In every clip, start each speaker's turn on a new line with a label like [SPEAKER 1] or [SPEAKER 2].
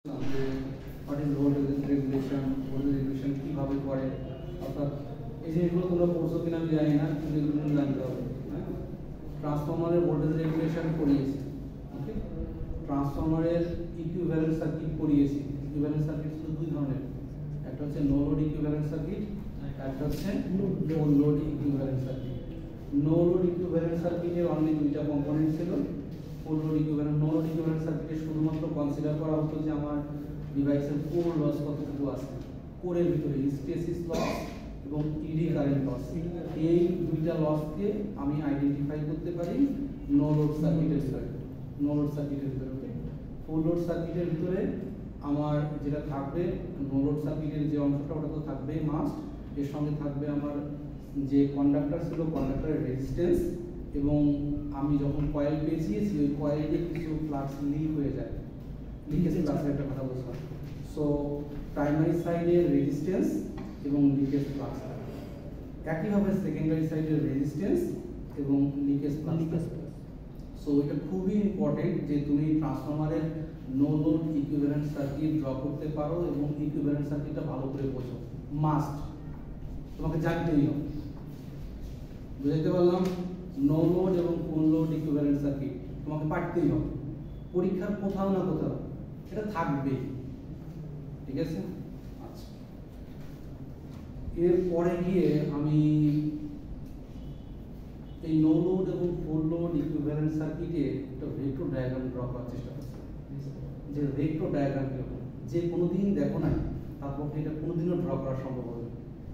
[SPEAKER 1] what is voltage regulation, voltage regulation কিভাবে করে, অর্থাৎ এই জিনিসগুলো তোমরা পড়ছো কিনা আমি জানি না, কিন্তু এগুলো জানতে হবে। ট্রান্সফরমারের ভোল্টেজ রেগুলেশন পড়িয়েছি, ওকে। ট্রান্সফরমারের ইকুইভ্যালেন্ট সার্কিট পড়িয়েছি। ইকুইভ্যালেন্ট সার্কিট শুধু দুই ধরনের, একটা হচ্ছে নো লোড ইকুইভ্যালেন্ট সার্কিট, একটা হচ্ছে full load equivalent circuit. No load equivalent সার্কিটের অনলি দুইটা কম্পোনেন্ট ছিল। Full load equivalent, no load equivalent সার্কিটে শুধুমাত্র কনসিডার করা হতো যে আমার ডিভাইসের কোর লস কতটুকু আছে, কোরের ভিতরে হিস্টেসিস লস এবং ইডি কারেন্ট লস, এই দুইটা লসকে আমি আইডেন্টিফাই করতে পারি নো লোড সার্কিটের ভিতরে। নো লোড সার্কিটের ভিতরে, ওকে। ফুল লোড সার্কিটের ভিতরে আমার যেটা থাকবে, নো লোড সার্কিটের যে অংশটা ওটা তো থাকবেই মাস্ট, এর সঙ্গে থাকবে আমার যে কন্ডাক্টর ছিল কন্ডাক্টরের রেজিস্ট্যান্স, এবং আমি যখন কয়েল পেঁচিয়েছি ওই কয়েলে কিছু ফ্লাক্স লিক হয়ে যায়, লিকেজ ফ্লাক্সের একটা কথা বলছিলাম। সো প্রাইমারি সাইডের রেজিস্ট্যান্স এবং লিকেজ ফ্লাক্স, একইভাবে সেকেন্ডারি সাইডের রেজিস্ট্যান্স এবং লিকেজ ফ্লাক্স। সো এটা খুবই ইম্পর্টেন্ট যে তুমি ট্রান্সফরমারের no load equivalent circuit draw করতে পারো এবং ইকুইভ্যালেন্ট সার্কিটটা ভালো করে বোঝো, মাস্ট, তোমাকে জানতেই হবে। বুঝতে পারলাম? নো লোড এবং ফুল লোড ইকুইভ্যালেন্ট সার্কিট তোমাকে পারতেই হবে, পরীক্ষার কোথাও না কোথাও এটা থাকবে, ঠিক আছে? আচ্ছা, এরপরে গিয়ে আমি এই নো লোড এবং ফুল লোড ইকুইভ্যালেন্ট সার্কিটে একটা ভেক্টর ডায়াগ্রাম ড্র করার চেষ্টা করছি। যে ভেক্টর ডায়াগ্রাম কিরকম, যে কোনোদিন দেখো না তার পক্ষে এটা কোনোদিনও ড্র করা সম্ভব হবে,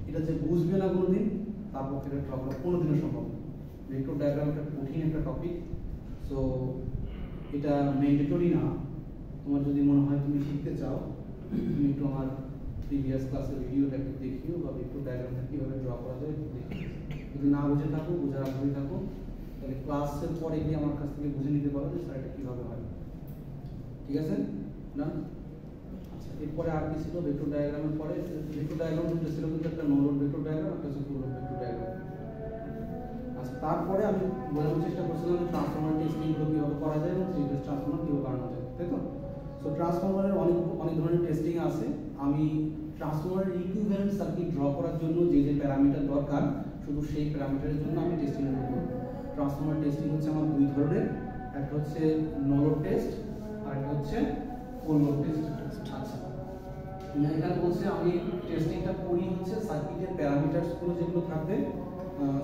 [SPEAKER 1] এটা যে বুঝবে না কোনোদিন তার পক্ষে এটা ড্র করা কোনোদিনও সম্ভব না। ভেক্টর ডায়াগ্রাম একটা কঠিন একটা টপিক, সো এটা ম্যান্ডেটরি না। তোমার যদি মনে হয় তুমি শিখতে চাও, তুমি একটু আমার প্রিভিয়াস ক্লাসের ভিডিওটা একটু দেখিও, বা ভেক্টর ডায়াগ্রামটা কীভাবে ড্র করা যায় একটু দেখিও। যদি না বুঝে থাকো, বোঝার আগ্রহী থাকো, তাহলে ক্লাসের পরে গিয়ে আমার কাছ থেকে বুঝে নিতে পারো যে স্যার এটা কীভাবে হয়, ঠিক আছে না? আচ্ছা, এরপরে আর কি ছিল ভেক্টর ডায়াগ্রামের পরে? ভেক্টর ডায়াগ্রাম দুটো ছিল, কিন্তু একটা নো লোড ভেক্টর ডায়াগ্রাম, একটা হচ্ছে ফুল লোড ভেক্টর ডায়াগ্রাম। আচ্ছা, তারপরে আমি বোঝানোর চেষ্টা করছিলাম যে ট্রান্সফরমার টেস্টিংগুলো কীভাবে করা যায় এবং থ্রি ফেজ ট্রান্সফরমার কীভাবে বানানো যায়, তাই তো? সো ট্রান্সফরমারের অনেক ধরনের টেস্টিং আছে। আমি ট্রান্সফরমারের ইকুইভ্যালেন্ট সার্কিট ড্র করার জন্য যে যে প্যারামিটার দরকার, শুধু সেই প্যারামিটারের জন্য আমি টেস্টিং করব। ট্রান্সফরমার টেস্টিং হচ্ছে আমার দুই ধরনের, একটা হচ্ছে নো লোড টেস্ট আর একটা হচ্ছে ফুল লোড টেস্ট। আচ্ছা, এখানে বলছে আমি টেস্টিংটা করি হচ্ছে সার্কিটের প্যারামিটারসগুলো যেগুলো থাকবে,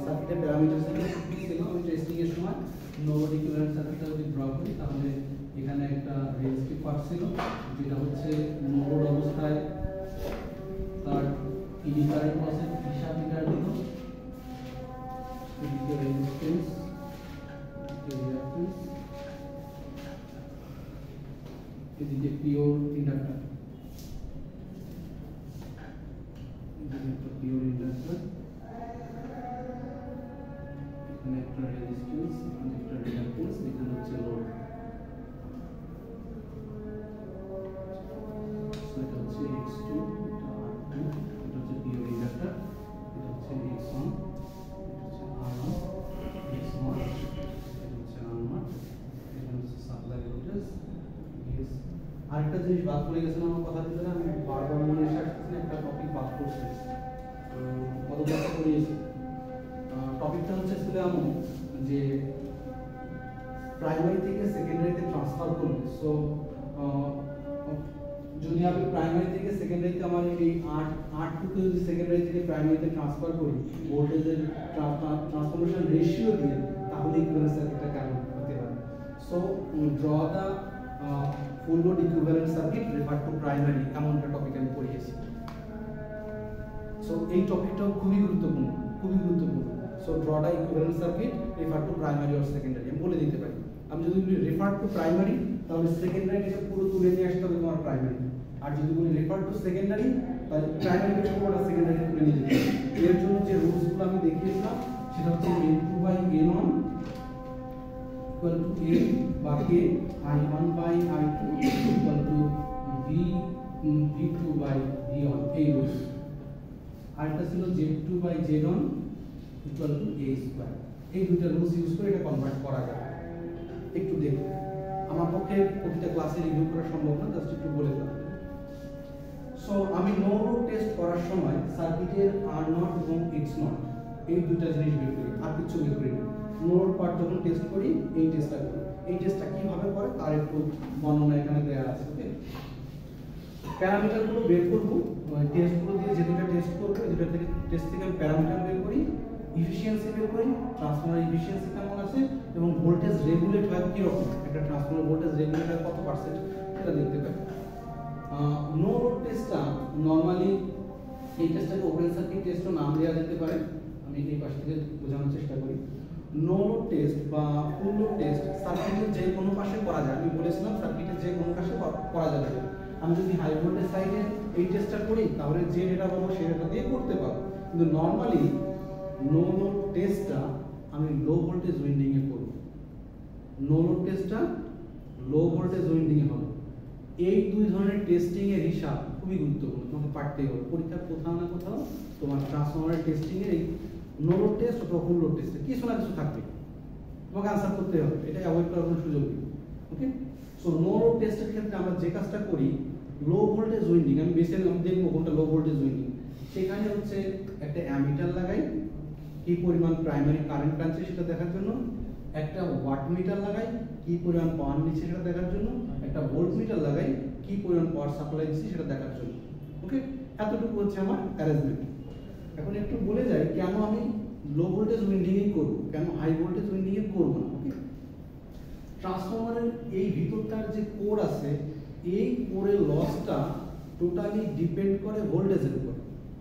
[SPEAKER 1] সার্কিটের প্যারামিটারসগুলো কি ছিল আমি টেস্টিং এর সময় নো লোড ইকুইভ্যালেন্ট সার্কিটটা যদি ড্র করি, তাহলে এখানে একটা রেজিস্টিভ পার্ট ছিল, যেটা হচ্ছে নো লোড অবস্থায় তার ইডি কারেন্ট লসের হিসাব মিটার দিল, এদিকে রেজিস্ট্যান্স, রিঅ্যাকট্যান্স, এদিকে পিওর ইন্ডাক্টর, পিওর ইন্ডাক্টর, এখানে একটা রেজিস্ট্যান্স, এখানে একটা রিঅ্যাকট্যান্স, এখানে হচ্ছে লোড। সো এটা হচ্ছে x2, এটা r2, এটা হচ্ছে পিওর ইন্ডাক্টর, এটা হচ্ছে x1, এটা হচ্ছে r1, x1, এটা হচ্ছে r1, এটা হচ্ছে সাপ্লাই ভোল্টেজ VS। আরেকটা জিনিস বাদ পড়ে গেছে আমার কথার ভিতরে, আমি বারবার মনে আসছে একটা টপিক বাদ করছি, কত কথা করিয়েছি। টপিকটা হচ্ছে ছিল এমন যে প্রাইমারি থেকে সেকেন্ডারিতে ট্রান্সফার করবে। সো যদি আমি প্রাইমারি থেকে সেকেন্ডারিতে আমার এই R2 যদি সেকেন্ডারি থেকে প্রাইমারিতে ট্রান্সফার করি ভোল্টেজের ট্রান্সফরমেশন রেশিও দিয়ে, তাহলে ইকুইভ্যালেন্ট সার্কিটটা কেমন হতে পারে। So draw the full load equivalent circuit refer to primary, এমন একটা টপিক আমি পড়িয়েছি। সো এই টপিকটাও খুবই গুরুত্বপূর্ণ, খুবই গুরুত্বপূর্ণ। So draw the equivalent circuit refer to primary or secondary, আমি বলে দিতে পারি। আমি যদি বলি রেফার টু প্রাইমারি, তাহলে সেকেন্ডারিটা পুরো তুলে নিয়ে আসতে হবে তোমার প্রাইমারি, আর যদি বলি রেফার টু সেকেন্ডারি, তাহলে প্রাইমারিটা পুরোটা সেকেন্ডারি তুলে নিয়ে যেতে হবে। এর জন্য যে রুলসগুলো আমি দেখিয়েছিলাম সেটা হচ্ছে N2/N1 equal to A বা K, I1/I2 equal to V2/V1, এই রুলস। আরেকটা ছিল Z2/Z1 equal to A square। এই দুটো রুলস ইউজ করে এটা কনভার্ট করা যায়। একটু দেখুন, আমার পক্ষে প্রতিটা ক্লাসে রিভিউ করা সম্ভব না, জাস্ট একটু বলে দিলাম।
[SPEAKER 2] আমি নো লোড টেস্ট করার সময় সার্কিটের আর নট এবং এক্স নট এই দুইটা জিনিস বের করি, আর কিছু বের করি না। নো লোড পার্ট যখন টেস্ট করি এই টেস্টটা করি। এই টেস্টটা কিভাবে করে তার একটু বর্ণনা এখানে দেওয়া আছে। ওকে, প্যারামিটারগুলো বের করব, টেস্টগুলো দিয়ে যে দুটো টেস্ট করব এই দুটো থেকে টেস্ট থেকে আমি প্যারামিটার বের করি, ইফিসিয়েন্সি বের করি, ট্রান্সফরমার ইফিসিয়েন্সি কেমন আছে এবং ভোল্টেজ রেগুলেট হয় কি রকম, একটা ট্রান্সফরমার ভোল্টেজ রেগুলেট হয় কত পার্সেন্ট সেটা দেখতে পাই। নো লোড টেস্টটা নরমালি এই টেস্টটাকে ওপেন সার্কিট টেস্টও নাম দেওয়া যেতে পারে। আমি এই পাশ থেকে বোঝানোর চেষ্টা করি। নো লোড টেস্ট বা ফুল লোড টেস্ট সার্কিটের যে কোনো পাশে করা যায়। আমি বলেছিলাম সার্কিটের যে কোনো পাশে করা যাবে। আমি যদি হাই ভোল্টেজ সাইডে এই টেস্টটা করি তাহলে যে ডেটা পাবো সেই ডেটা দিয়ে করতে পারবো, কিন্তু নরমালি নো লোড টেস্টটা আমি লো ভোল্টেজ উইন্ডিং এ করব। নো লোড টেস্টটা লো ভোল্টেজ উইন্ডিং এ হবে। এই দুই ধরনের টেস্টিং এর হিসাব খুবই গুরুত্বপূর্ণ, তোমাকে পারতেই হবে। পরীক্ষার কোথাও না কোথাও তোমার ট্রান্সফরমারের টেস্টিং এর এই নো লোড টেস্ট অথবা ফুল লোড টেস্টে কিছু না কিছু থাকবে, তোমাকে আনসার করতে হবে, এটা অ্যাভয়েড করার কোনো সুযোগ নেই। ওকে, সো নো লোড টেস্টের ক্ষেত্রে আমরা যে কাজটা করি, লো ভোল্টেজ উইন্ডিং আমি দেখবো কোনটা লো ভোল্টেজ উইন্ডিং। সেখানে হচ্ছে একটা অ্যামিটার লাগাই কি পরিমাণ প্রাইমারি কারেন্ট টানছে সেটা দেখার জন্য, একটা ওয়াট মিটার লাগাই কি পরিমাণ পাওয়ার নিচ্ছে সেটা দেখার জন্য, একটা ভোল্ট মিটার লাগাই কি পরিমাণ পাওয়ার সাপ্লাই দিচ্ছে সেটা দেখার জন্য। ওকে, এতটুকু হচ্ছে আমার অ্যারেঞ্জমেন্ট। এখন একটু বলে যাই কেন আমি লো ভোল্টেজ উইন্ডিং এ করব, কেন হাই ভোল্টেজ উইন্ডিং এ করব না। ওকে, ট্রান্সফরমারের এই ভিতরটার যে কোর আছে এই কোরের লসটা টোটালি ডিপেন্ড করে ভোল্টেজের উপর,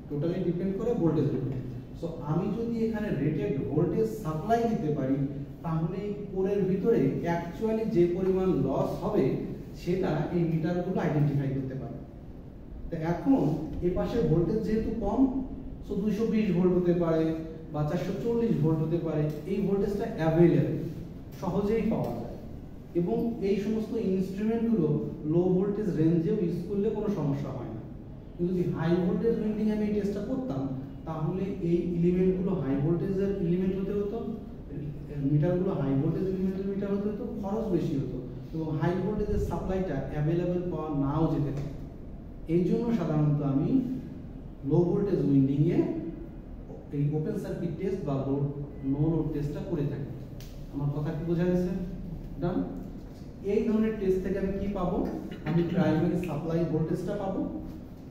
[SPEAKER 2] টোটালি ডিপেন্ড করে ভোল্টেজের উপর। সো আমি যদি এখানে রেটেড ভোল্টেজ সাপ্লাই দিতে পারি তাহলে কোরের ভিতরে অ্যাকচুয়ালি যে পরিমাণ লস হবে সেটা এই মিটারগুলো আইডেন্টিফাই করতে পারে। তো এখন এই পাশে ভোল্টেজ যেহেতু কম, সো 220 ভোল্ট হতে পারে বা 440 ভোল্ট হতে পারে, এই ভোল্টেজটা অ্যাভেলেবল, সহজেই পাওয়া যায় এবং এই সমস্ত ইনস্ট্রুমেন্টগুলো লো ভোল্টেজ রেঞ্জেও ইউজ করলে কোনো সমস্যা হয় না। কিন্তু যদি হাই ভোল্টেজ উইন্ডিং আমি এই টেস্টটা করতাম তাহলে এই এলিমেন্টগুলো হাই ভোল্টেজের এলিমেন্ট হতে হতো, মিটারগুলো হাই ভোল্টেজ এলিমেন্টের মিটার হতে হতো, খরচ বেশি হতো এবং হাই ভোল্টেজের সাপ্লাইটা অ্যাভেলেবল পাওয়া নাও যেতে পারে। এই জন্য সাধারণত আমি লো ভোল্টেজ উইন্ডিং এ এই ওপেন সার্কিট টেস্ট বা নো লোড টেস্টটা করে থাকি। আমার কথা কি বোঝা গেছে? ডান। এই ধরনের টেস্ট থেকে আমি কি পাবো? আমি প্রাইমারি সাপ্লাই ভোল্টেজটা পাবো,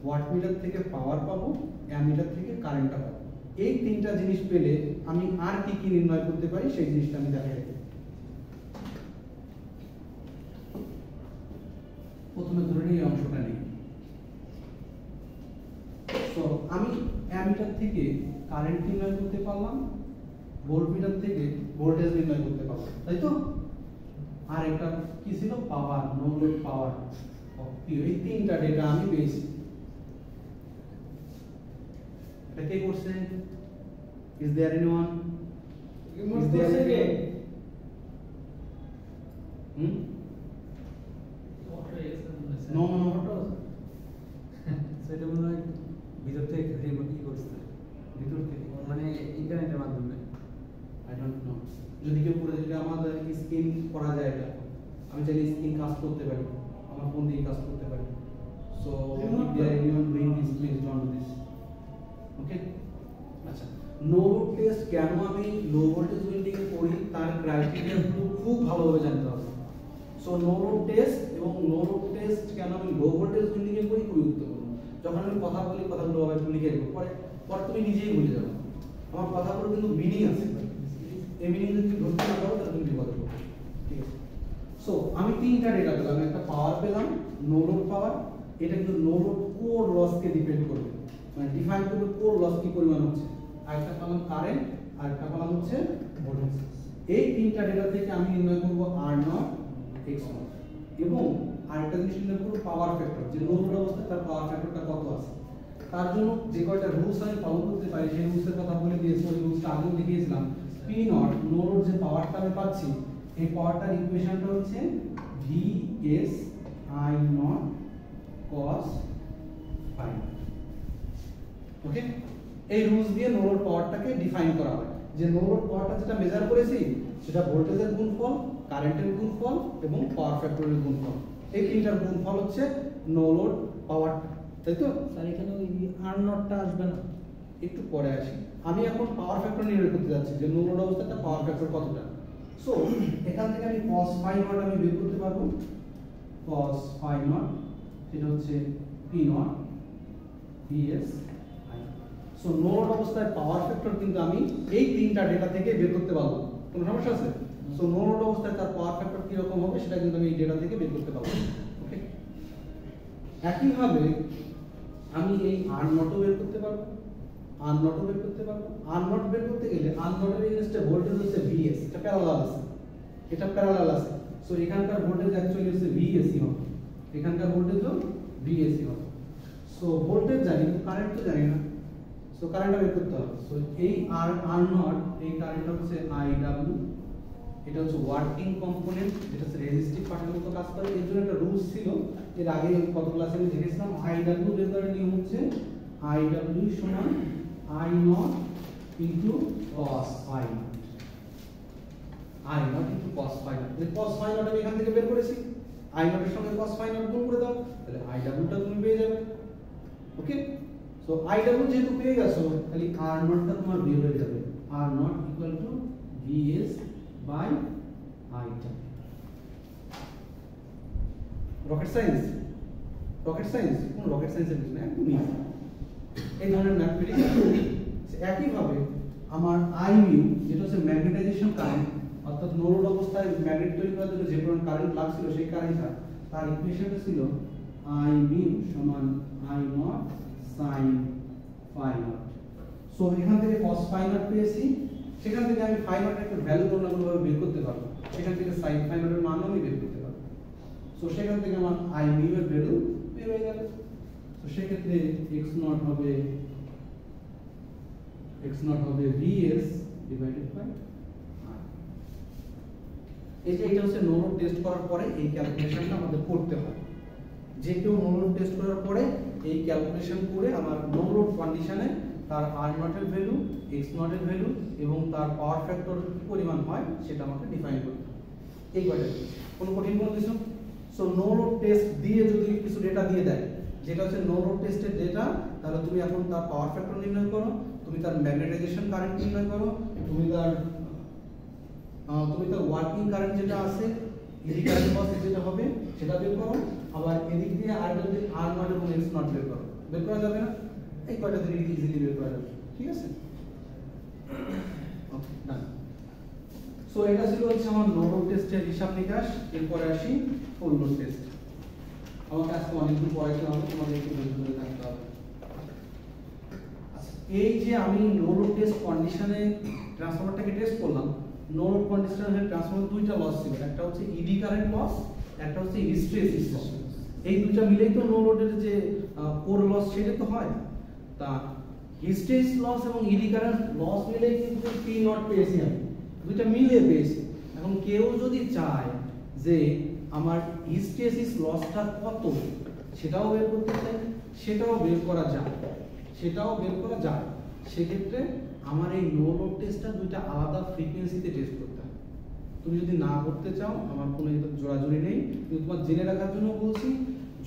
[SPEAKER 2] ওয়াট মিটার থেকে পাওয়ার পাবো, অ্যামিটার থেকে কারেন্টটা পাবো। এই তিনটা জিনিস পেলে আমি আর কি কি নির্ণয় করতে পারি সেই জিনিসটা আমি দেখাই দেব। প্রথমে ধরে নিই এই অংশটা নেই। তো আমি অ্যামিটার থেকে কারেন্ট নির্ণয় করতে পারলাম, ভোল্টমিটার থেকে ভোল্টেজ নির্ণয় করতে পারলাম, তাই তো? আর একটা কি ছিল? পাওয়ার, নো লোড পাওয়ার। এই তিনটা ডেটা আমি পেয়েছি। এটা কে করছে? Is there anyone? Is there anyone? No.
[SPEAKER 1] সেটা মনে হয় ভিতর থেকে কি করছে,
[SPEAKER 2] ভিতর থেকে
[SPEAKER 1] মানে ইন্টারনেটের মাধ্যমে।
[SPEAKER 2] I don't know. যদি কেউ করে দিলে আমাদের স্ক্রিন করা যায় এটা, আমি চাইলে স্ক্রিন কাজ করতে পারি, আমার ফোন দিয়ে কাজ করতে পারি। So if there anyone doing this, please don't do this. Okay? আচ্ছা, নো লোড টেস্ট কেন আমি লো ভোল্টেজ উইন্ডিং এ করি তার ক্রাইটেরিয়াগুলো খুব ভালোভাবে জানতে হবে। সো নো লোড টেস্ট এবং নো লোড টেস্ট কেন আমি লো ভোল্টেজ উইন্ডিং এ করি খুবই গুরুত্বপূর্ণ। যখন আমি কথা বলি কথাগুলো আবার একটু লিখে রাখবো, পরে তুমি নিজেই ভুলে যাবে। আমার কথাগুলো কিন্তু মিনিং আছে, এই মিনিং যদি তুমি ধরতে না পারো তাহলে তুমি বিপদ হবে। ঠিক আছে? সো আমি তিনটা ডেটা পেলাম, একটা পাওয়ার পেলাম, নো লোড পাওয়ার। এটা কিন্তু নো লোড কোর লসকে ডিপেন্ড করবে, মানে ডিফাইন করবে কোর লস কি পরিমাণ হচ্ছে। আরেকটা পেলাম কারেন্ট, আরেকটা পেলাম হচ্ছে ভোল্টেজ। এই তিনটা ডেটা থেকে আমি নির্ণয় করব আর নট এক্স নট এবং আরেকটা জিনিস নির্ণয় করব পাওয়ার ফ্যাক্টর, যে নো লোড অবস্থায় তার পাওয়ার ফ্যাক্টরটা কত আছে। তার জন্য যে কয়টা রুলস আমি ফলো করতে পারি সেই রুলসের কথা বলে দিয়েছি, ওই রুলসটা আগেও দেখিয়েছিলাম। পি নট, নো লোড যে পাওয়ারটা আমি পাচ্ছি এই পাওয়ারটার ইকুয়েশনটা হচ্ছে V S I not cos phi। ওকে, এই রুলস দিয়ে নো লোড পাওয়ারটাকে ডিফাইন করা হয়, যে নো লোড পাওয়ারটা যেটা মেজার করেছি সেটা ভোল্টেজের গুণফল, কারেন্টের গুণফল এবং পাওয়ার ফ্যাক্টরের গুণফল। এই তিনটার গুণফল হচ্ছে নো লোড পাওয়ার। তাই তো?
[SPEAKER 3] স্যার এখানে ওই আর নটটা আসবে না?
[SPEAKER 2] একটু পরে আসি। আমি এখন পাওয়ার ফ্যাক্টর নির্ণয় করতে যাচ্ছি যে নো লোড অবস্থাটা পাওয়ার ফ্যাক্টর কতটা। সো এখান থেকে আমি cos phi নট আমি বের করতে পারবো। cos phi নট সেটা হচ্ছে p not vs i। So no load অবস্থায় পাওয়ার ফ্যাক্টর কিন্তু আমি এই তিনটা ডেটা থেকে বের করতে পারবো। কোনো সমস্যা আছে? সো নো লোড অবস্থায় তার পাওয়ার ফ্যাক্টর কি রকম হবে সেটা কিন্তু আমি এই ডেটা থেকে বের করতে পারবো। ওকে, একইভাবে আমি এই আর নটও বের করতে পারবো, আর নটও বের করতে পারবো। আর নট বের করতে গেলে আর নটের এগেইনস্টে ভোল্টেজ হচ্ছে vs, এটা প্যারালাল আছে, এটা প্যারালাল আছে। সো এখানকার ভোল্টেজ অ্যাকচুয়ালি হচ্ছে vsc হবে, এখানকার ভোল্টেজও vsc হবে। সো ভোল্টেজ জানি কিন্তু কারেন্ট তো জানি না। সো কারেন্টটা বের করতে হবে। সো এই আর নট, এই কারেন্টটা হচ্ছে iw, এটা হচ্ছে ওয়ার্কিং কম্পোনেন্ট, এটা হচ্ছে রেজিস্টিভ পার্টের মতো কাজ করে। এর জন্য একটা রুলস ছিল, এর আগে কত ক্লাসে আমি দেখেছিলাম। iw বের করার নিয়ম হচ্ছে iw সমান i not into cos phi not, i not into cos phi not. এই cos phi নট আমি এখান থেকে বের করেছি, i নট এর সঙ্গে cos phi নট গুণ করে দাও, তাহলে iw টা তুমি পেয়ে যাবে। ওকে, সো iw যেহেতু পেয়ে গেছো, তাহলে r নটটা তোমার বের হয়ে যাবে, r not equal to vs by i টা। রকেট সায়েন্স, রকেট সায়েন্স কোন রকেট সায়েন্সের কিছু না, একদম ইজি এই ধরনের ম্যাথমেটিক্স। একইভাবে আমার i মিউ যেটা হচ্ছে ম্যাগনেটাইজেশন কারেন্ট, অর্থাৎ নো লোড অবস্থায় ম্যাগনেট তৈরি করার জন্য যে পরিমাণ কারেন্ট লাগছিল সেই কারেন্টটা, তার ইকুয়েশনটা ছিল i মিউ সমান i not sin phi not. So এখান থেকে cos phi নট পেয়েছি, সেখান থেকে আমি phi নটের একটা ভ্যালু কোনভাবে বের করতে পারবো, সেখান থেকে sin phi নটের মানও আমি বের করতে পারবো। সো সেখান থেকে আমার i মিউ এর ভ্যালু বের হয়ে যাবে। তো সেক্ষেত্রে x নট হবে vs ডিভাইডেড বাই i। এই যে এটা হচ্ছে নো লোড টেস্ট করার পরে এই ক্যালকুলেশনটা আমাদের করতে হয়। যে কেউ নো লোড টেস্ট করার পরে এই ক্যালকুলেশন করে আমার নো লোড কন্ডিশনে তার আর নট এর ভ্যালু, x নট এর ভ্যালু এবং তার পাওয়ার ফ্যাক্টর কি পরিমাণ হয় সেটা আমাকে ডিফাইন করতে হবে। এই কয়টা কোনো কঠিন কোনো কিছু। সো নো লোড টেস্ট দিয়ে যদি কিছু ডেটা দিয়ে দেয়, যেটা হচ্ছে নো লোড টেস্টের ডেটা, তাহলে তুমি এখন তার পাওয়ার ফ্যাক্টর নির্ণয় করো, তুমি তার ম্যাগনেটাইজেশন কারেন্ট নির্ণয় করো, তুমি তার ওয়ার্কিং কারেন্ট যেটা আছে, এডি কারেন্ট লস যেটা হবে সেটা বের করো, আবার এদিক দিয়ে আর নট এবং এক্স নট বের করো। বের করা যাবে না? এই কয়টা দিয়ে ইজিলি বের করা যাবে, ঠিক আছে? ওকে, ডান। সো এটা ছিল হচ্ছে আমার নো লোড টেস্টের হিসাব নিকাশ। এরপরে আসি ফুল লোড টেস্ট। আমাকে আজকে অনেকদিন পড়াইতে হবে, তোমাদের একটু ধরে থাকতে হবে। এই যে আমি নো লোড টেস্ট কন্ডিশনে ট্রান্সফরমারটাকে টেস্ট করলাম, নো লোড কন্ডিশনে ট্রান্সফরমার দুইটা লস ছিল, একটা হচ্ছে ইডি কারেন্ট লস, একটা হচ্ছে হিস্টেরিসিস লস। এই দুইটা মিলেই তো নো লোডের যে কোর লস সেটা তো হয়। তা হিস্টেরিসিস লস এবং ইডি কারেন্ট লস মিলেই কিন্তু পি নট পেয়েছি, আমি দুইটা মিলিয়ে পেয়েছি। এখন কেউ যদি চায় যে আমার হিস্টেরিসিস লসটা কত সেটাও বের করতে চাই, সেটাও বের করা যায়, সেক্ষেত্রে আমার এই নো লোড টেস্টটা দুইটা আলাদা ফ্রিকোয়েন্সিতে টেস্ট করতে হবে। তুমি যদি না করতে চাও আমার কোনো জোরাজুরি নেই, কিন্তু তোমার জেনে রাখার জন্য বলছি,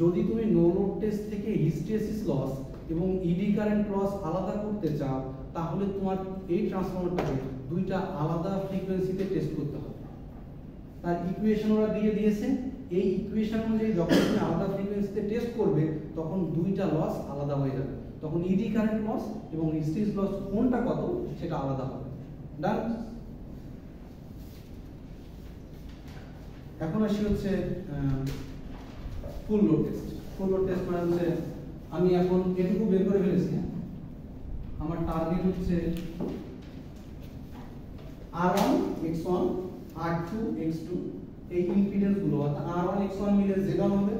[SPEAKER 2] যদি তুমি নো লোড টেস্ট থেকে হিস্টেরিসিস লস এবং ইডি কারেন্ট লস আলাদা করতে চাও, তাহলে তোমার এই ট্রান্সফরমারটাকে দুইটা আলাদা ফ্রিকোয়েন্সিতে টেস্ট করতে হবে। তার ইকুয়েশন ওরা দিয়ে দিয়েছে, এই ইকুয়েশন অনুযায়ী যখন তুমি আলাদা ফ্রিকোয়েন্সিতে টেস্ট করবে তখন দুইটা লস আলাদা হয়ে যাবে, তখন ইডি কারেন্ট লস এবং হিস্টেরিসিস লস কোনটা কত সেটা আলাদা হবে। ডান। এখন আসি হচ্ছে full load test. Full load test মানে হচ্ছে আমি এখন এটুকু বের করে ফেলেছি, আমার টার্গেট হচ্ছে R1 X1 R2 X2 এই ইম্পিডেন্স গুলো, অর্থাৎ R1 X1 মিলে Z1 হবে,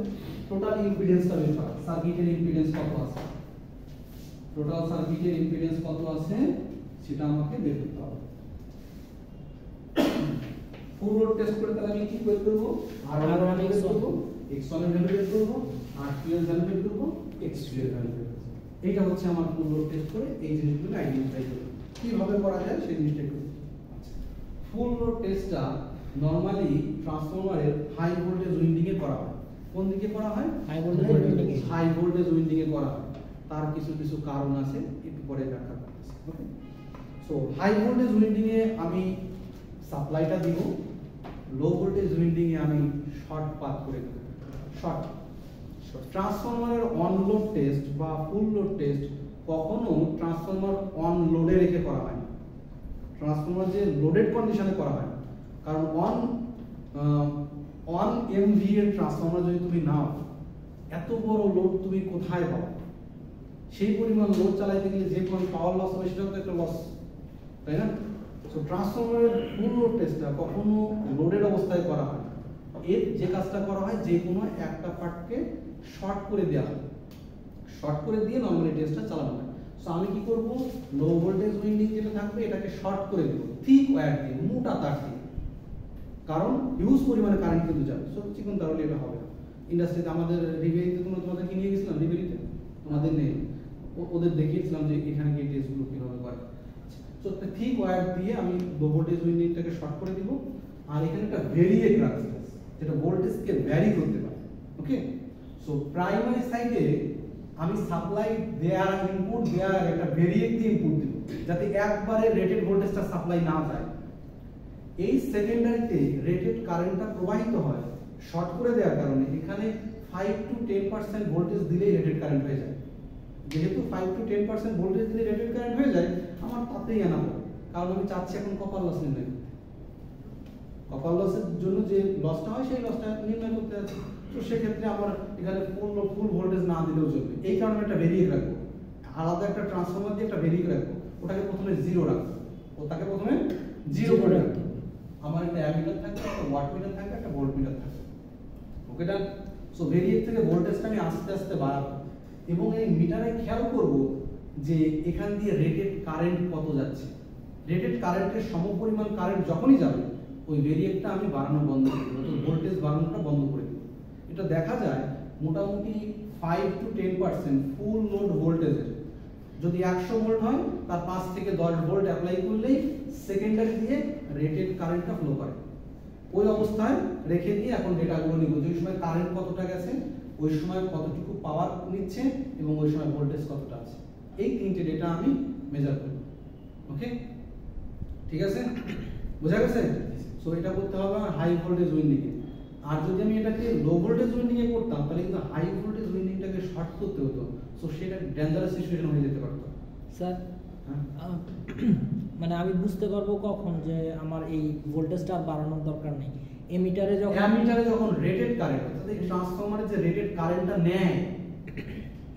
[SPEAKER 2] টোটাল ইম্পিডেন্সটা বের করা, সার্কিটের ইম্পিডেন্স কত আছে, টোটাল সার্কিটের ইম্পিডেন্স কত আছে সেটা আমাকে বের করতে হবে। ফুল লোড টেস্ট করে তাহলে আমি কি বের করব, R1 বের করব, X1 এর ভ্যালু বের করব, R2 এর ভ্যালু বের করব, X2 এর ভ্যালু বের করব। এইটা হচ্ছে আমার ফুল লোড টেস্ট করে এই জিনিসগুলো আইডেন্টিফাই করব। কিভাবে করা যায় সেই জিনিসটা একটু। আচ্ছা, ফুল লোড টেস্টটা নরমালি ট্রান্সফরমারের হাই ভোল্টেজ উইন্ডিং এ করা হয়। কোন দিকে করা হয়?
[SPEAKER 3] High voltage winding এ।
[SPEAKER 2] হাই ভোল্টেজ উইন্ডিং এ করা হয়। তার কিছু কিছু কারণ আছে, একটু পরে ব্যাখ্যা করতেছি। ওকে, সো হাই ভোল্টেজ উইন্ডিং এ আমি সাপ্লাইটা দিব, লো ভোল্টেজ উইন্ডিং এ আমি শর্ট পাথ করে দেব। শর্ট ট্রান্সফরমারের অন লোড টেস্ট বা ফুল লোড টেস্ট কখনো ট্রান্সফরমার অন লোডে রেখে করা হয় না। ট্রান্সফরমার যে লোডেড কন্ডিশনে করা হয় না, কারণ অন এমভি এর ট্রান্সফরমার যদি তুমি নাও, এত বড় লোড তুমি কোথায় পাও? সেই পরিমাণ লোড চালাইতে গেলে যে পরিমাণ পাওয়ার লস হবে সেটাও তো একটা লস, তাই না? সো ট্রান্সফরমারের ফুল লোড টেস্টটা কখনো লোডেড অবস্থায় করা হয়। এর যে কাজটা করা হয়, যে কোনো একটা পার্টকে শর্ট করে দেওয়া হয়, শর্ট করে দিয়ে নরমালি টেস্টটা চালানো হয়। সো আমি কি করব, লো ভোল্টেজ উইন্ডিং যেটা থাকবে এটাকে শর্ট করে দেব থিক ওয়্যার দিয়ে, মোটা তার দিয়ে, কারণ হিউজ পরিমাণে কারেন্ট কিন্তু যাবে। সো চিকন তার হলে এটা হবে না। ইন্ডাস্ট্রিতে আমাদের রিভেরিতে তোমাদের কি নিয়ে গেছিলাম, রিভেরিতে তোমাদের নেই, ওদের দেখিয়েছিলাম যে এখানে কি টেস্টগুলো কিভাবে করে। সো থিক ওয়্যার দিয়ে আমি লো ভোল্টেজ উইন্ডিংটাকে শর্ট করে দিব, আর এখানে একটা ভেরিয়েক রাখছি যেটা ভোল্টেজকে ভ্যারি করতে পারে। ওকে, সো প্রাইমারি সাইডে আমি সাপ্লাই দেয়ার ইনপুট দেয়ার একটা ভেরিয়েক দিয়ে ইনপুট দিব, যাতে একবারে রেটেড ভোল্টেজটা সাপ্লাই না যায়। এই সেকেন্ডারিতে রেটেড কারেন্টটা প্রবাহিত হয় শর্ট করে দেওয়ার কারণে। এখানে 5 to 10% ভোল্টেজ দিলেই রেটেড কারেন্ট হয়ে যায়। যেহেতু 5 to 10% ভোল্টেজ দিলে রেটেড কারেন্ট হয়ে যায়, আমার তাতেই আনাবো, কারণ আমি চাচ্ছি এখন কপার লস নির্ণয় করতে। কপার লসের জন্য যে লসটা হয় সেই লসটা নির্ণয় করতে আছে। তো সেক্ষেত্রে আমার এখানে ফুল ভোল্টেজ না দিলেও চলবে, এই কারণে একটা ভেরিয়েক রাখবো, আলাদা একটা ট্রান্সফরমার দিয়ে একটা ভেরিয়েক রাখবো। ওটাকে প্রথমে জিরো রাখবো, ওটাকে প্রথমে জিরো করে রাখবো। আমার একটা অ্যামিটার থাকবে, একটা ওয়াট মিটার থাকবে, একটা ভোল্ট মিটার থাকবে। ওকে ডান। সো ভেরিয়েক থেকে ভোল্টেজটা আমি আস্তে আস্তে বাড়াবো, এবং এই মিটারে খেয়াল করব যে এখান দিয়ে রেটেড কারেন্ট কত যাচ্ছে। রেটেড কারেন্টের সমপরিমাণ কারেন্ট যখনই যাবে, ওই ভেরিয়েকটা আমি বাড়ানো বন্ধ করে দেবো, ভোল্টেজ বাড়ানোটা বন্ধ করে দেবো। এটা দেখা যায় মোটামুটি 5 to 10% ফুল লোড ভোল্টেজের যদি 100 ভোল্ট হয়, তার 5 থেকে 10 ভোল্ট অ্যাপ্লাই করলেই সেকেন্ডারি দিয়ে রেটেড কারেন্টটা ফ্লো করে। ওই অবস্থায় রেখে দিয়ে এখন ডেটাগুলো নিব, যে সময় কারেন্ট কতটা গেছে, ওই সময় কতটুকু পাওয়ার নিচ্ছে, এবং ওই সময় ভোল্টেজ কতটা আছে। এই তিনটে ডেটা আমি মেজার করব। ওকে, ঠিক আছে, বোঝা গেছে? সো এটা করতে হবে হাই ভোল্টেজ উইন্ডিং এ। আর যদি আমি এটাকে লো ভোল্টেজ উইন্ডিং এ করতাম, তাহলে কিন্তু হাই ভোল্টেজ উইন্ডিংটাকে শর্ট করতে হতো। সো সেটা ডেঞ্জারাস সিচুয়েশন হয়ে যেতে পারতো।
[SPEAKER 3] স্যার,
[SPEAKER 2] হ্যাঁ,
[SPEAKER 3] মানে আমি বুঝতে পারবো কখন যে আমার এই ভোল্টেজটা আর বাড়ানোর দরকার নেই? এমিটারে যখন
[SPEAKER 2] রেটেড কারেন্ট, অর্থাৎ এই ট্রান্সফরমারে যে রেটেড কারেন্টটা নেয়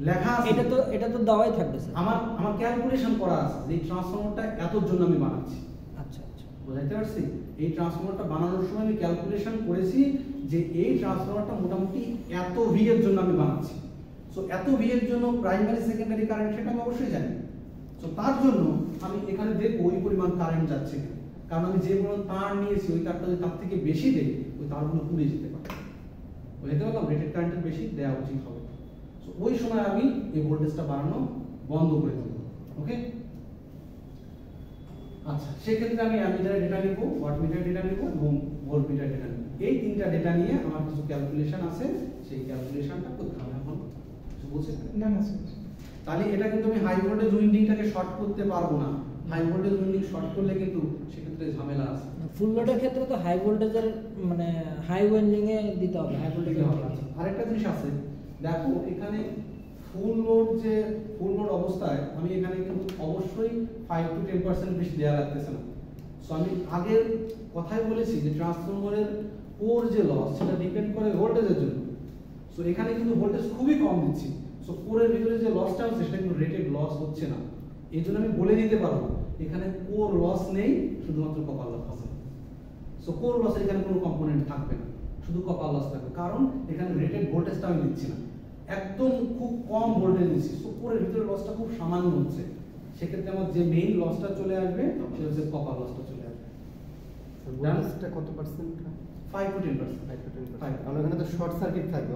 [SPEAKER 2] লেখা আছে,
[SPEAKER 3] এটা তো দেওয়াই থাকবে স্যার।
[SPEAKER 2] আমার ক্যালকুলেশন করা আছে যে এই ট্রান্সফরমারটা এতর জন্য আমি বানাচ্ছি।
[SPEAKER 3] আচ্ছা আচ্ছা,
[SPEAKER 2] বুঝাইতে পারছি? এই ট্রান্সফরমারটা বানানোর সময় আমি ক্যালকুলেশন করেছি যে এই ট্রান্সফরমারটা মোটামুটি এত ভি এর জন্য আমি বানাচ্ছি। সো এত ভি এর জন্য প্রাইমারি সেকেন্ডারি কারেন্ট সেটা আমি অবশ্যই জানি। সো তার জন্য আমি এখানে দেখবো ওই পরিমাণ কারেন্ট যাচ্ছে কিনা, কারণ আমি যে পরিমাণ তার নিয়েছি ওই তারটা যদি তার থেকে বেশি দেই, ওই তারগুলো পুড়ে যেতে পারে। বুঝতে পারলাম? রেটেড কারেন্টের বেশি দেওয়া উচিত হবে। সো ওই সময় আমি এই ভোল্টেজটা বাড়ানো বন্ধ করে দেব। ওকে, আচ্ছা, সেক্ষেত্রে আমি অ্যামিটারের ডেটা নিব, ওয়াট মিটার ডেটা নিব, এবং ভোল্ট মিটার ডেটা নিব। এই তিনটা ডেটা নিয়ে আমার কিছু ক্যালকুলেশন আছে, সেই ক্যালকুলেশনটা করতে হবে। এখন বুঝছেন?
[SPEAKER 3] না না স্যার,
[SPEAKER 2] তাহলে এটা কিন্তু আমি হাই ভোল্টেজ উইন্ডিংটাকে শর্ট করতে পারবো না। হাই ভোল্টেজ উইন্ডিং শর্ট করলে কিন্তু সেক্ষেত্রে ঝামেলা আছে।
[SPEAKER 3] ফুল লোডের ক্ষেত্রে তো হাই ভোল্টেজের মানে হাই ওয়েন্ডিং এ দিতে হবে, হাই ভোল্টেজে হবে।
[SPEAKER 2] আরেকটা জিনিস আছে, দেখো এখানে ফুল লোড অবস্থায় আমি এখানে কিন্তু অবশ্যই 5 to 10% বেশি দেওয়া লাগতেছে না। সো আমি আগের কথাই বলেছি যে ট্রান্সফরমারের কোর যে লস সেটা ডিপেন্ড করে ভোল্টেজের জন্য। সো এখানে কিন্তু ভোল্টেজ খুবই কম দিচ্ছি। সো কোরের ভিতরে যে লসটা হচ্ছে সেটা কিন্তু রেটেড লস হচ্ছে না। এই জন্য আমি বলে দিতে পারবো এখানে কোর লস নেই, শুধুমাত্র কপার লস আছে। সো কোর লসের এখানে কোনো কম্পোনেন্ট থাকবে না, শুধু কপার লস থাকবে, কারণ এখানে রেটেড ভোল্টেজটা আমি দিচ্ছি না, একদম খুব কম ভোল্টেজ দিচ্ছি। সো কোরের ভিতরে লসটা খুব সামান্য হচ্ছে। সেক্ষেত্রে আমার যে মেইন লসটা চলে আসবে সেটা হচ্ছে কপার লসটা চলে আসবে।
[SPEAKER 4] ভোল্টেজটা কত পার্সেন্ট?
[SPEAKER 2] 5 to 10%।
[SPEAKER 4] 5 to 10%। কারণ এখানে তো শর্ট সার্কিট থাকবে,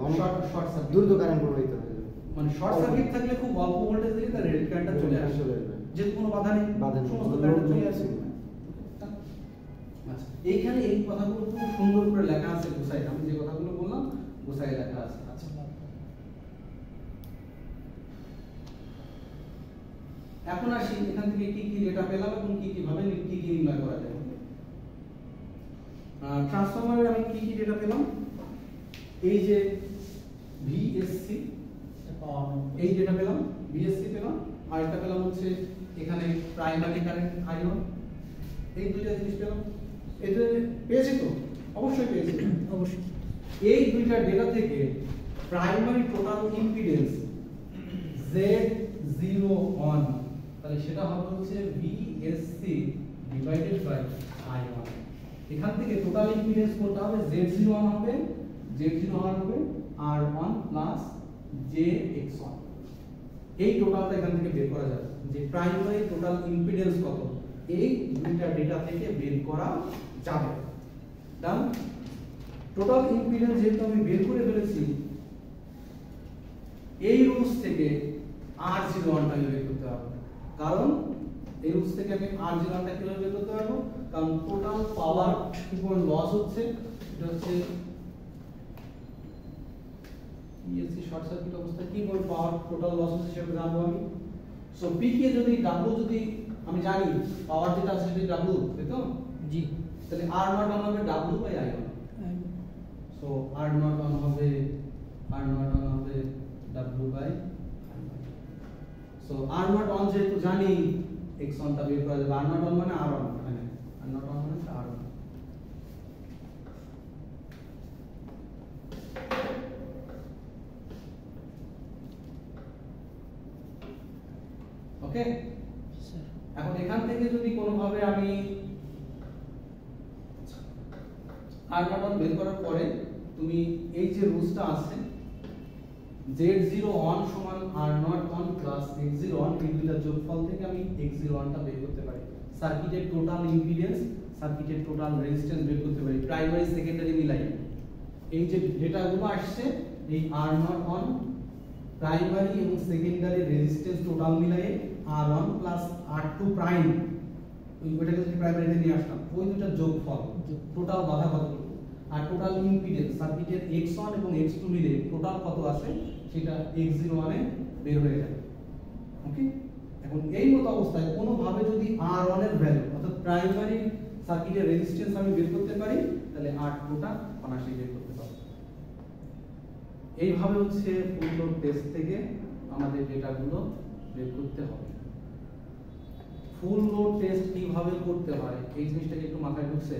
[SPEAKER 2] শর্ট সার্কিট,
[SPEAKER 4] দ্রুত কারেন্ট প্রবাহিত হয়ে যাবে।
[SPEAKER 2] মানে শর্ট সার্কিট থাকলে খুব অল্প ভোল্টেজ দিলে তার রেটেড কারেন্টটা চলে আসবে, যেহেতু কোনো বাধা নেই, সমস্ত কারেন্ট চলে আসবে। আচ্ছা, এইখানে এই কথাগুলো খুব সুন্দর করে লেখা আছে বুঝাই, আমি যে কথাগুলো বললাম
[SPEAKER 1] গোসাই লেখা আছে। আচ্ছা, এখন আসি এখান থেকে কি কি ডেটা পেলাম এবং কি কিভাবে কি কি নির্ণয় করা যায়। ট্রান্সফরমারের আমি কি কি ডেটা পেলাম, এই যে ভিএসসি, এই ডেটা পেলাম, ভিএসসি পেলাম, আর একটা পেলাম হচ্ছে এখানে প্রাইমারি কারেন্ট I1, এই দুইটা জিনিস পেলাম। এটা পেয়েছি তো? অবশ্যই পেয়েছি।
[SPEAKER 3] অবশ্যই।
[SPEAKER 1] এই দুইটা ডেটা থেকে প্রাইমারি টোটাল ইম্পিডেন্স Z01, তাহলে সেটা হবে হচ্ছে VSC ডিভাইডেড বাই I1। এখান থেকে টোটাল ইম্পিডেন্স করতে হবে Z01 হবে, Z01 হবে R1 প্লাস JX1। এই টোটালটা এখান থেকে বের করা যাবে যে প্রাইমারি টোটাল ইম্পিডেন্স কত, এই দুইটা ডেটা থেকে বের করা যাবে। ডান। টোটাল ইম্পিডেন্স যেহেতু আমি বের করে ফেলেছি, এই রুলস থেকে R01 টা বের করতে হবে। কারণ এই রুলস থেকে আমি R01 টা কিভাবে বের করতে পারবো, কারণ টোটাল পাওয়ার উপর লস হচ্ছে, এটা হচ্ছে ইএসসি শর্ট সার্কিট অবস্থায় কি করে পাওয়ার টোটাল লস হচ্ছে সেটা জানবো আমি। সো পি কে যদি W যদি আমি জানি পাওয়ার যেটা আছে সেটা W, তাই তো?
[SPEAKER 3] জি।
[SPEAKER 1] তাহলে R01 হবে W by I1। So R01 হবে W by I1। So R01 যেহেতু জানি X1 টা বের করা যাবে। R01 মানে R1, মানে R01 মানে R1। ওকে, এখন এখান থেকে যদি কোনোভাবে আমি R01 বের করার পরে তুমি এই যে রুলসটা আছে Z01 সমান R01 প্লাস X01, এই দুইটা যোগফল থেকে আমি X01 টা বের করতে পারি। সার্কিটের টোটাল ইম্পিডেন্স, সার্কিটের টোটাল রেজিস্ট্যান্স বের করতে পারি প্রাইমারি সেকেন্ডারি মিলাই। এই যে ডেটাগুলো আসছে এই R01 প্রাইমারি এবং সেকেন্ডারি রেজিস্ট্যান্স টোটাল মিলাই R1 প্লাস R2 প্রাইম, ওইটাকে যদি প্রাইমারিতে নিয়ে আসলাম, ওই দুটো যোগফল টোটাল বাধা কতটুকু, আর টোটাল ইম্পিডেন্স সার্কিটের X1 এবং X2 মিলে টোটাল কত আছে সেটা X01 এ বের হয়ে যাবে। ওকে, এখন এই মত অবস্থায় কোনোভাবে যদি R1 এর ভ্যালু অর্থাৎ প্রাইমারি সার্কিটের রেজিস্ট্যান্স আমি বের করতে পারি, তাহলে R2 টা অনায়াসে বের করতে পারবো। এইভাবে হচ্ছে ফুল লোড টেস্ট থেকে আমাদের ডেটাগুলো বের করতে হবে। ফুল লোড টেস্ট কিভাবে করতে হয় এই জিনিসটাকে একটু মাথায় ঢুকছে?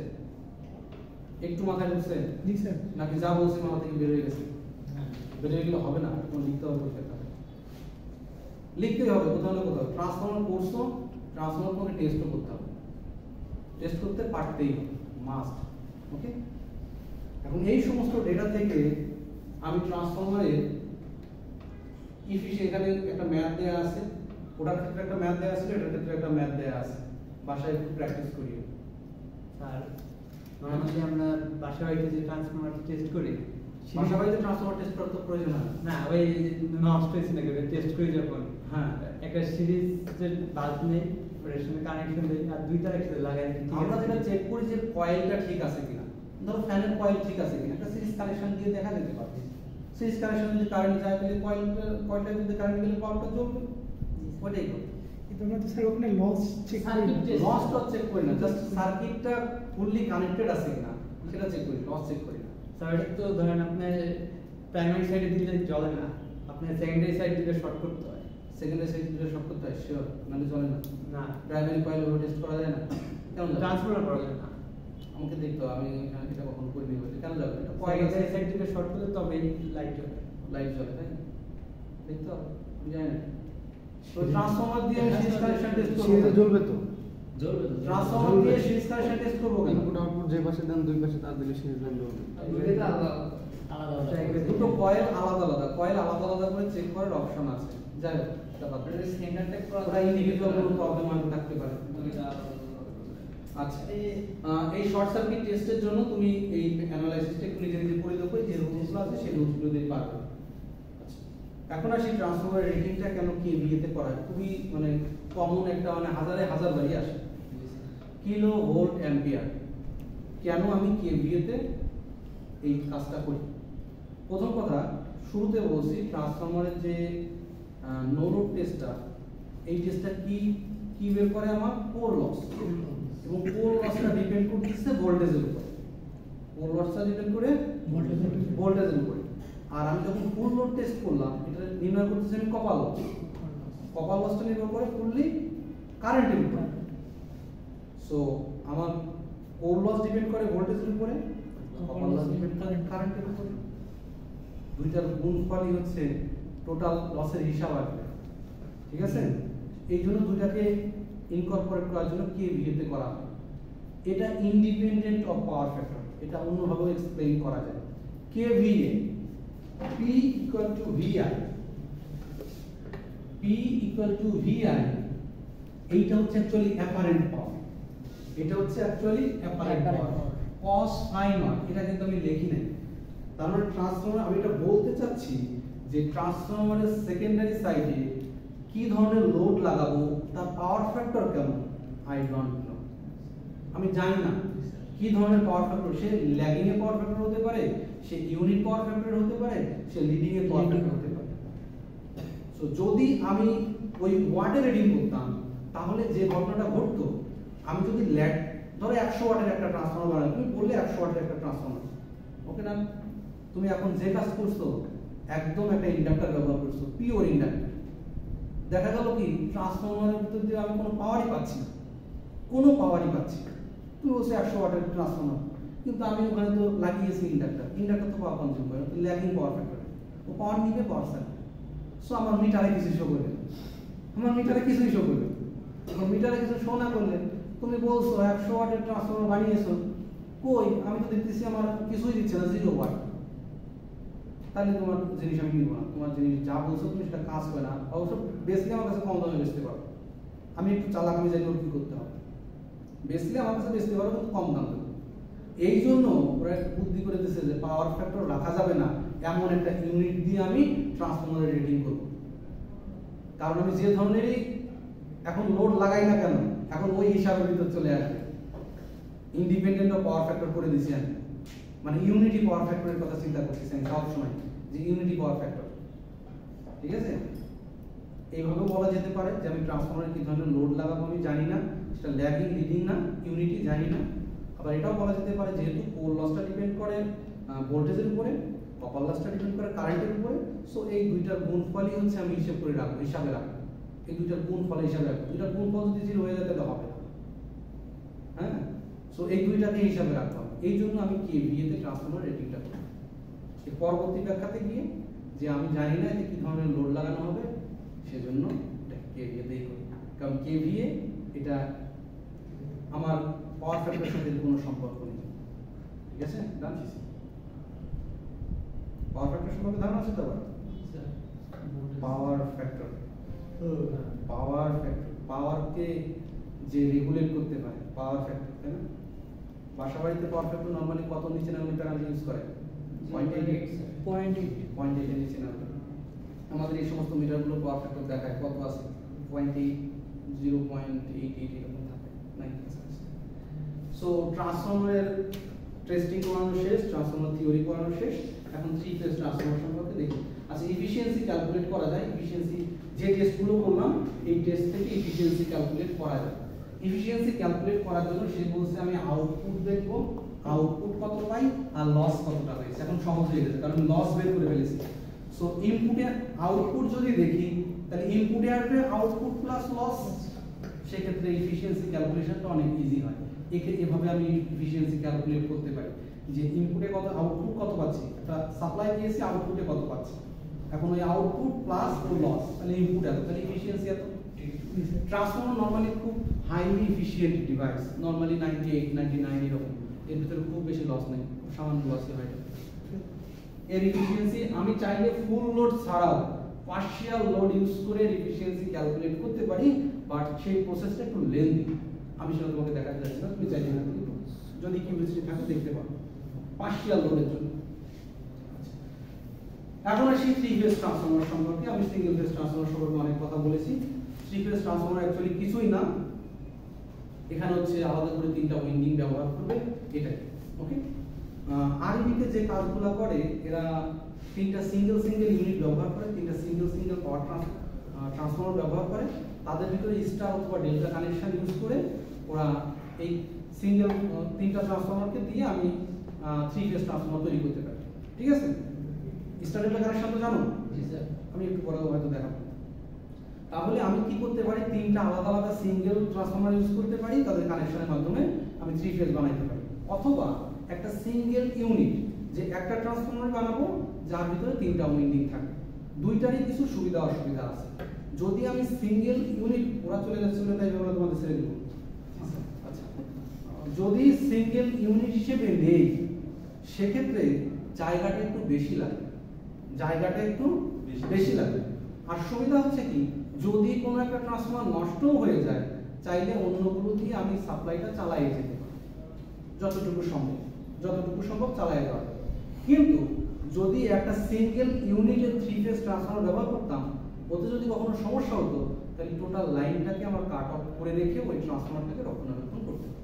[SPEAKER 1] একটু মাথায় ঢুকছে?
[SPEAKER 3] জি স্যার।
[SPEAKER 1] নাকি যা বলছি মাথা থেকে বের হয়ে গেছে? বের হয়ে গেলে হবে না, এখন লিখতে হবে পরীক্ষাটা। লিখতেই হবে কোথাও না কোথাও। ট্রান্সফর্মার করছো, ট্রান্সফর্মার তোমাকে টেস্টও করতে হবে, টেস্ট করতে পারতেই হবে, মাস্ট। ওকে, এখন এই সমস্ত ডেটা থেকে আমি ট্রান্সফরমারের ইফিশিয়েন্সি, এখানে একটা ম্যাথ দেয়া আছে, ওটার ক্ষেত্রে একটা ম্যাথ দেয়া আছে, এটার ক্ষেত্রে একটা ম্যাথ দেয়া আছে, বাসায় একটু প্র্যাকটিস করিও।
[SPEAKER 5] স্যার নরমালি আমরা বাসা বাড়িতে যে ট্রান্সফরমার টেস্ট করি,
[SPEAKER 1] বাসা বাড়িতে ট্রান্সফরমার টেস্ট করার তো প্রয়োজন হয় না।
[SPEAKER 5] না ওই নষ্ট হয়েছে নাকি টেস্ট করি যখন,
[SPEAKER 1] হ্যাঁ,
[SPEAKER 5] একটা সিরিজের বাল্ব নেই, ওটার সঙ্গে কানেকশন দেই আর দুইটা একসাথে লাগাই দিই।
[SPEAKER 1] আমরা যেটা চেক করি যে কয়েলটা ঠিক আছে কিনা, ধরো ফ্যানের কয়েল ঠিক আছে কিনা, একটা সিরিজ কানেকশন দিয়ে দেখা যেতে পারে। সিরিজ কানেকশন যদি কারেন্ট যায় তাহলে কয়েলটা যদি কারেন্ট গেলে পাওয়ারটা জ্বলবে, ওইটাই করি।
[SPEAKER 6] কিন্তু আমরা তো স্যার ওখানে লস চেক করি না।
[SPEAKER 1] লসটা চেক করি না, জাস্ট সার্কিটটা ফুললি কানেক্টেড আছে কিনা সেটা চেক করি, লস চেক করি না।
[SPEAKER 5] স্যার এটা তো ধরেন আপনি প্রাইমারি সাইডে দিলে জ্বলে না, আপনি সেকেন্ডারি সাইড দিলে শর্ট করতে হয়।
[SPEAKER 1] সেকেন্ডারি সাইড দিলে শর্ট করতে হয়, শিওর, নাহলে চলে না।
[SPEAKER 5] না
[SPEAKER 1] প্রাইমারি কয়েল ওভার টেস্ট করা যায় না, কেমন যাবে?
[SPEAKER 5] ট্রান্সফরমার করা যায় না।
[SPEAKER 1] আমাকে দেখতে হবে, আমি এটা কখন করিনি, কেন যাবে? এটা কয়েল
[SPEAKER 5] সেকেন্ডারি সাইড দিলে শর্ট করলে তবেই লাইট জ্বলে।
[SPEAKER 1] লাইট জ্বলে, তাই না? দেখতে হবে, আমি জানি না। তো ট্রান্সফরমার দিয়ে আমি সিরিজ কানেকশন টেস্ট করব,
[SPEAKER 4] সিরিজে জ্বলবে তো?
[SPEAKER 5] জ্বলবে তো।
[SPEAKER 1] ট্রান্সফরমার দিয়ে সিরিজ কানেকশন টেস্ট করব কেন?
[SPEAKER 4] ইনপুট আউটপুট যে পাশে দেন দুই পাশে তার দিলে সিরিজ লাইন জ্বলবে।
[SPEAKER 5] দুইটা আলাদা আলাদা।
[SPEAKER 1] দুটো কয়েল আলাদা আলাদা, কয়েল আলাদা আলাদা করে চেক করার অপশন আছে। যাই হোক, এটা বাদ দাও।
[SPEAKER 5] স্ট্যান্ডার্ড টেক করা
[SPEAKER 1] ওটা ইন্ডিভিজুয়াল কোনো প্রবলেম হয়তো থাকতে পারে। আচ্ছা, এই শর্ট সার্কিট টেস্টের জন্য তুমি এই অ্যানালাইসিসটা একটু নিজে নিজে করে দেখো, যে রুলসগুলো আছে সেই রুলসগুলো দিয়ে পারবে। আচ্ছা, এখন আসি ট্রান্সফরমার রেটিংটা কেন কেভিএ তে করা হয়। খুবই মানে কমন একটা, মানে হাজারে হাজার বারই আসে, কিলো ভোল্ট অ্যাম্পিয়ার। কেন আমি কেভিএ তে এই কাজটা করি? প্রথম কথা শুরুতে বলছি ট্রান্সফরমারের যে নো লোড টেস্টটা, এই টেস্টটা কি বের করে আমার কোর লস, এবং কোর লসটা ডিপেন্ড করতেছে ভোল্টেজের উপর। কোর লসটা ডিপেন্ড করে ভোল্টেজের উপরে। আর আমি যখন ফুল লোড টেস্ট করলাম, এটা নির্ণয় করতেছি আমি কপার লস। কপার লসটা নির্ভর করে ফুললি কারেন্টের উপর। সো আমার কোর লস ডিপেন্ড করে ভোল্টেজের উপরে, কপার লস ডিপেন্ড করে কারেন্টের উপরে। দুইটার গুণফলই হচ্ছে টোটাল লসের হিসাব আসবে, ঠিক আছে? এই জন্য দুইটাকে ইনকর্পোরেট করার জন্য KVA তে করা হয়। এটা ইন্ডিপেন্ডেন্ট অফ পাওয়ার ফ্যাক্টর, এটা অন্যভাবে এক্সপ্লেইন করা যায়। KVA P equal to VI, P equal to VI, এইটা হচ্ছে অ্যাকচুয়ালি অ্যাপারেন্ট পাওয়ার, এটা হচ্ছে actually apparent power. cos phi not, এটা কিন্তু আমি লিখি নাই। তার মানে ট্রান্সফরমার, আমি এটা বলতে চাচ্ছি যে ট্রান্সফরমারের সেকেন্ডারি সাইডে কি ধরনের লোড লাগাবো, তার পাওয়ার ফ্যাক্টর কেমন, আই ডোন্ট নো, আমি জানি না কি ধরনের পাওয়ার ফ্যাক্টর। সে ল্যাগিং এ পাওয়ার ফ্যাক্টর হতে পারে, সে ইউনিট পাওয়ার ফ্যাক্টর হতে পারে, সে লিডিং এ পাওয়ার ফ্যাক্টর হতে পারে। সো যদি আমি ওই ওয়াটে রিডিং করতাম, তাহলে যে ঘটনাটা ঘটতো, আমি যদি ল্যাগ ধরো 100 ওয়াটের একটা ট্রান্সফরমার বানাই, তুমি বললে 100 ওয়াটের একটা ট্রান্সফরমার, ওকে না? তুমি এখন যে কাজ করছো, একদম একটা ইন্ডাক্টর ব্যবহার করছো, পিওর ইন্ডাক্টর। দেখা গেল কি ট্রান্সফরমারের ভিতর দিয়ে আমি কোনো পাওয়ারই পাচ্ছি না, কোনো পাওয়ারই পাচ্ছি না। তুমি বলছো 100 ওয়াটের ট্রান্সফরমার, কিন্তু আমি ওখানে তো লাগিয়েছি ইন্ডাক্টর, ইন্ডাক্টর তো পাওয়ার কনজিউম করে, তো ল্যাগিং পাওয়ার ফ্যাক্টর, ও পাওয়ার নিবে, পাওয়ার সাইড। সো আমার মিটারে কিছু শো করবে, আমার মিটারে কিছুই শো করবে। এখন মিটারে কিছু শো না করলে, তুমি বলছো 100 ওয়াটের ট্রান্সফরমার বানিয়েছো, কই আমি তো দেখতেছি আমার কিছুই দিচ্ছে না, 0 ওয়াট। তাহলে তোমার জিনিস আমি নিব না, তোমার জিনিস যা বলছো তুমি সেটা কাজ করে না। অবশ্য বেসলি আমার কাছে কম দামে বেচতে পারো, আমি একটু চালাক, আমি জানি ওর কি করতে হবে। বেসলি আমার কাছে বেচতে পারো, কিন্তু কম দাম দেবো। এই জন্য ওরা একটা বুদ্ধি করে দিচ্ছে যে পাওয়ার ফ্যাক্টর রাখা যাবে না, এমন একটা ইউনিট দিয়ে আমি ট্রান্সফরমারের রেটিং করব। কারণ আমি যে ধরনেরই এখন লোড লাগাই না কেন, এখন ওই হিসাবের ভিতর চলে আসবে। ইন্ডিপেন্ডেন্ট অফ পাওয়ার ফ্যাক্টর করে দিচ্ছি আমি, মানে ইউনিটি পাওয়ার ফ্যাক্টরের কথা চিন্তা করতেছি আমি সবসময়, যে ইউনিটি পাওয়ার ফ্যাক্টর, ঠিক আছে? এইভাবে বলা যেতে পারে যে আমি ট্রান্সফরমারে কি ধরনের লোড লাগাবো আমি জানি না, সেটা ল্যাগিং লিডিং না ইউনিটি জানি না। আবার এটাও বলা যেতে পারে যেহেতু কোর লসটা ডিপেন্ড করে ভোল্টেজের উপরে, কপার লসটা ডিপেন্ড করে কারেন্টের উপরে, সো এই দুইটার গুণফলই হচ্ছে আমি হিসাব করে রাখবো, হিসাবে রাখবো, এই দুইটার গুণফল হিসাবে রাখবো। দুইটার গুণফল যদি 0 হয়ে যায় তাহলে হবে না, হ্যাঁ? সো এই দুইটাকে হিসাবে রাখতে হবে। এই জন্য আমি KVA তে ট্রান্সফরমার রেটিংটা করি। এর পরবর্তী ব্যাখ্যাতে গিয়ে যে আমি জানি না যে কি ধরনের লোড লাগানো হবে, সেজন্য এটা KVA তেই করি। কারণ KVA এটা আমার পাওয়ার ফ্যাক্টরের সাথে কোনো সম্পর্ক নেই, ঠিক আছে? জানছিস পাওয়ার ফ্যাক্টর সম্পর্কে ধারণা আছে তো? পাওয়ার ফ্যাক্টর, পাওয়ার ফ্যাক্টর, পাওয়ারকে যে রেগুলেট করতে পারে, পাওয়ার ফ্যাক্টর, তাই না? বাসা বাড়িতে পাওয়ার ফ্যাক্টর নরমালি কত নিচে নামলে প্যানেল ইউজ করে? 0.8 এর নিচে নামলে। আমাদের এই সমস্ত মিটারগুলো পাওয়ার ফ্যাক্টর দেখায় কত আছে, 0.8, 0.88 এরকম থাকে, 90 আছে। সো ট্রান্সফরমারের টেস্টিং করানো শেষ, ট্রান্সফরমার থিওরি করানো শেষ। এখন 3 ফেজ ট্রান্সফরমার সম্পর্কে দেখি। আচ্ছা, এফিশিয়েন্সি ক্যালকুলেট করা যায়। এফিশিয়েন্সি যে টেস্টগুলো করলাম, এই টেস্ট থেকে এফিশিয়েন্সি ক্যালকুলেট করা যায়। এফিশিয়েন্সি ক্যালকুলেট করার জন্য সে বলছে আমি আউটপুট দেখব, আউটপুট কত পাই আর লস কতটা হয়েছে। এখন সহজ হয়ে গেছে কারণ লস বের করে ফেলেছি। সো ইনপুটে আউটপুট যদি দেখি, তাহলে ইনপুটে আসবে আউটপুট প্লাস লস, সেক্ষেত্রে এফিশিয়েন্সি ক্যালকুলেশনটা অনেক ইজি হয়। এভাবে আমি এফিশিয়েন্সি ক্যালকুলেট করতে পারি যে ইনপুটে কত, আউটপুট কত পাচ্ছি, একটা সাপ্লাই দিয়েছি, আউটপুটে কত পাচ্ছি। এখন ওই আউটপুট প্লাস ও লস, তাহলে ইনপুট এত, তাহলে এফিশিয়েন্সি এত। ট্রান্সফরমার নরমালি খুব হাইলি এফিশিয়েন্ট ডিভাইস, নরমালি 98, 99 এরকম, এর ভিতরে খুব বেশি লস নেই, খুব সামান্য লসই হয়। এর এফিশিয়েন্সি আমি চাইলে ফুল লোড ছাড়াও পার্শিয়াল লোড ইউজ করে এফিশিয়েন্সি ক্যালকুলেট করতে পারি, বাট সেই প্রসেসটা একটু লেন্দি, আমি সেটা তোমাকে দেখাতে যাচ্ছি না, তুমি চাইলে যদি কিউরিসিটি থাকে দেখতে পারো পার্শিয়াল লোডের জন্য। এখন আসি 3 ফেজ ট্রান্সফরমার সম্পর্কে। আমি সিঙ্গেল ফেজ ট্রান্সফরমার সম্পর্কে অনেক কথা বলেছি। 3 ফেজ ট্রান্সফরমার অ্যাকচুয়ালি কিছুই না, এখানে হচ্ছে আলাদা করে 3টা উইন্ডিং ব্যবহার করবে, এটাই। ওকে, আরবিতে যে কাজগুলো করে এরা
[SPEAKER 2] তিনটা সিঙ্গেল ইউনিট ব্যবহার করে, তিনটা সিঙ্গেল পাওয়ার ট্রান্সফর্মার ব্যবহার করে, তাদের ভিতরে স্টার অথবা ডেল্টা কানেকশন ইউজ করে ওরা এই সিঙ্গেল তিনটা ট্রান্সফর্মারকে দিয়ে আমি 3 ফেজ ট্রান্সফর্মার তৈরি করতে পারি। ঠিক আছে, স্টার ডেল্টা কানেকশন তো জানো,
[SPEAKER 1] জি স্যার।
[SPEAKER 2] আমি একটু পরে হয়তো দেখাবো। তাহলে আমি কি করতে পারি, তিনটা আলাদা সিঙ্গেল ট্রান্সফর্মার ইউজ করতে পারি, তাদের কানেকশনের মাধ্যমে আমি 3 ফেজ বানাইতে পারি। অথবা একটা সিঙ্গেল ইউনিট, যে একটা ট্রান্সফর্মার বানাবো যার ভিতরে তিনটা উইন্ডিং থাকে। দুইটারই কিছু সুবিধা অসুবিধা আছে। যদি আমি সিঙ্গেল ইউনিট, ওরা চলে যাচ্ছে বলে তাই আমরা তোমাদের ছেড়ে দেবো। আচ্ছা, যদি সিঙ্গেল ইউনিট হিসেবে নেই সেক্ষেত্রে জায়গাটা একটু বেশি লাগবে, আর সুবিধা হচ্ছে কি, যদি কোনো একটা ট্রান্সফর্মার নষ্টও হয়ে যায়, চাইলে অন্যগুলো দিয়ে আমি সাপ্লাইটা চালাই যেতে পারি, যতটুকু সম্ভব চালাই যাওয়া। কিন্তু যদি একটা সিঙ্গেল ইউনিটের 3 ফেজ ট্রান্সফর্মার ব্যবহার করতাম, ওতে যদি কখনো সমস্যা হতো, তাহলে টোটাল লাইনটাকে আমার কাট অফ করে রেখে ওই ট্রান্সফর্মারটাকে রক্ষণাবেক্ষণ করতে হবে।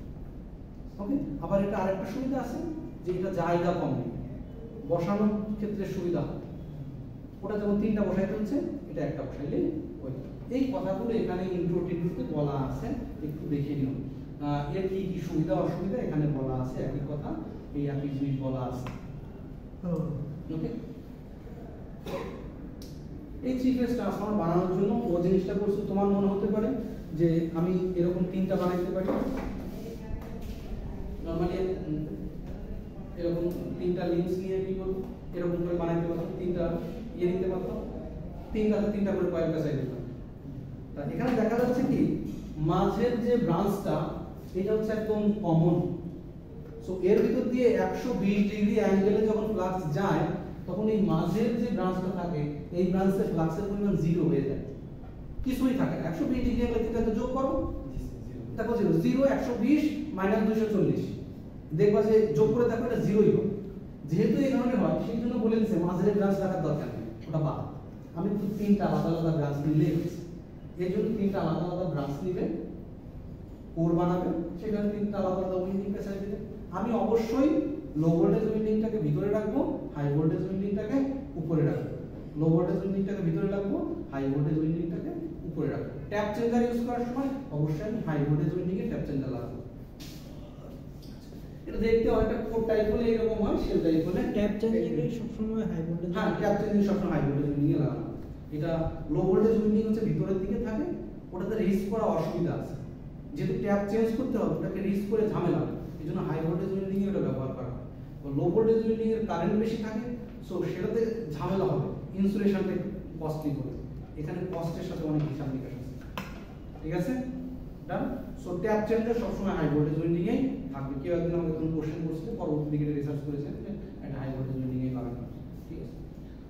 [SPEAKER 2] ওকে, আবার এটা আরেকটা সুবিধা আছে যে এটা জায়গা কম নেই, বসানোর ক্ষেত্রে সুবিধা হয়। ওটা যেমন 3টা বসাইতে হচ্ছে, এটা একটা বসাইলে হয়ে যাবে। এই কথাগুলো এখানে ইন্ট্রোতে বলা আছে, একটু দেখে নিও। এর কি কি সুবিধা অসুবিধা এখানে বলা আছে, একই কথা, এই একই জিনিস বলা আছে। ওকে, এই 3 ফেজ ট্রান্সফর্মার বানানোর জন্য ও জিনিসটা করছে, তোমার মনে হতে পারে যে আমি এরকম 3টা বানাইতে পারি। নরমালি এরকম 3টা লিংকস নিয়ে কি করব, এরকম করে বানাইতে পারতাম, 3টা নিতে পারতাম, 3টা করে কয়েল পেঁচাই দিতাম। তা এখানে দেখা যাচ্ছে কি, মাঝের যে ব্রাঞ্চটা এটা হচ্ছে একদম কমন। সো এর ভিতর দিয়ে 120 ডিগ্রি অ্যাঙ্গেলে যখন ফ্লাক্স যায়, তখন এই মাঝের যে ব্রাঞ্চটা থাকে, এই ব্রাঞ্চে ফ্লাক্সের পরিমাণ 0 হয়ে যায়, কিছুই থাকে না। 120 ডিগ্রি অ্যাঙ্গেলে থিটাতে যোগ করো, দেখো 0 120 - 240, দেখবা যে যোগ করে দেখো এটা 0ই হবে। যেহেতু এই ধরনের হয়, সেই জন্য বলে দিয়েছে মাঝের ব্রাঞ্চ রাখার দরকার নেই, ওটা বাদ। আমি তো 3টা আলাদা ব্রাঞ্চ নিলেই হয়েছে। এর জন্য 3টা আলাদা ব্রাঞ্চ নিবে, কোর বানাবে, সেখানে 3টা আলাদা উইন্ডিং পেঁচাই দিবে। আমি অবশ্যই লো ভোল্টেজ উইন্ডিংটাকে ভিতরে রাখবো, হাই ভোল্টেজ উইন্ডিংটাকে উপরে রাখবো। লো ভোল্টেজ উইন্ডিংটাকে ভিতরে রাখবো, হাই ভোল্টেজ উইন্ডিংটাকে উপরে রাখবো। ট্যাপ চেঞ্জার ইউজ করার সময় অবশ্যই আমি হাই ভোল্টেজ উইন্ডিং এ ট্যাপ চেঞ্জার লাগাবো। এটা দেখতে অনেকটা কোর টাইপ হলে এরকম হয়, সেল টাইপ হলে
[SPEAKER 3] ট্যাপ চেঞ্জিং এ সবসময় হাই ভোল্টেজ,
[SPEAKER 2] হ্যাঁ, ট্যাপ চেঞ্জিং সবসময় হাই ভোল্টেজ উইন্ডিং এ লাগানো। এটা লো ভোল্টেজ উইন্ডিং হচ্ছে ভিতরের দিকে থাকে, ওটাতে রিস্ক করা অসুবিধা আছে, যেহেতু ট্যাপ চেঞ্জ করতে হবে, ওটাকে রিস্ক করে ঝামেলা, এই জন্য হাই ভোল্টেজ উইন্ডিং এ ওটা ব্যবহার করা হয়। লো ভোল্টেজ উইন্ডিং এর কারেন্ট বেশি থাকে, সো সেটাতে ঝামেলা হবে, ইনসুলেশনটা কস্টলি হবে। এখানে কস্টের সাথে অনেক হিসাব নিকাশ আছে। ঠিক আছে, ডান। সো ট্যাপ চেঞ্জার সবসময় হাই ভোল্টেজ উইন্ডিং এ থাকবে। কেউ একদিন আমাকে কোনো কোশ্চেন করছে, পরবর্তী দিকে রিসার্চ করেছেন যে এটা হাই ভোল্টেজ উইন্ডিং এ লাগানো হয়। ঠিক আছে,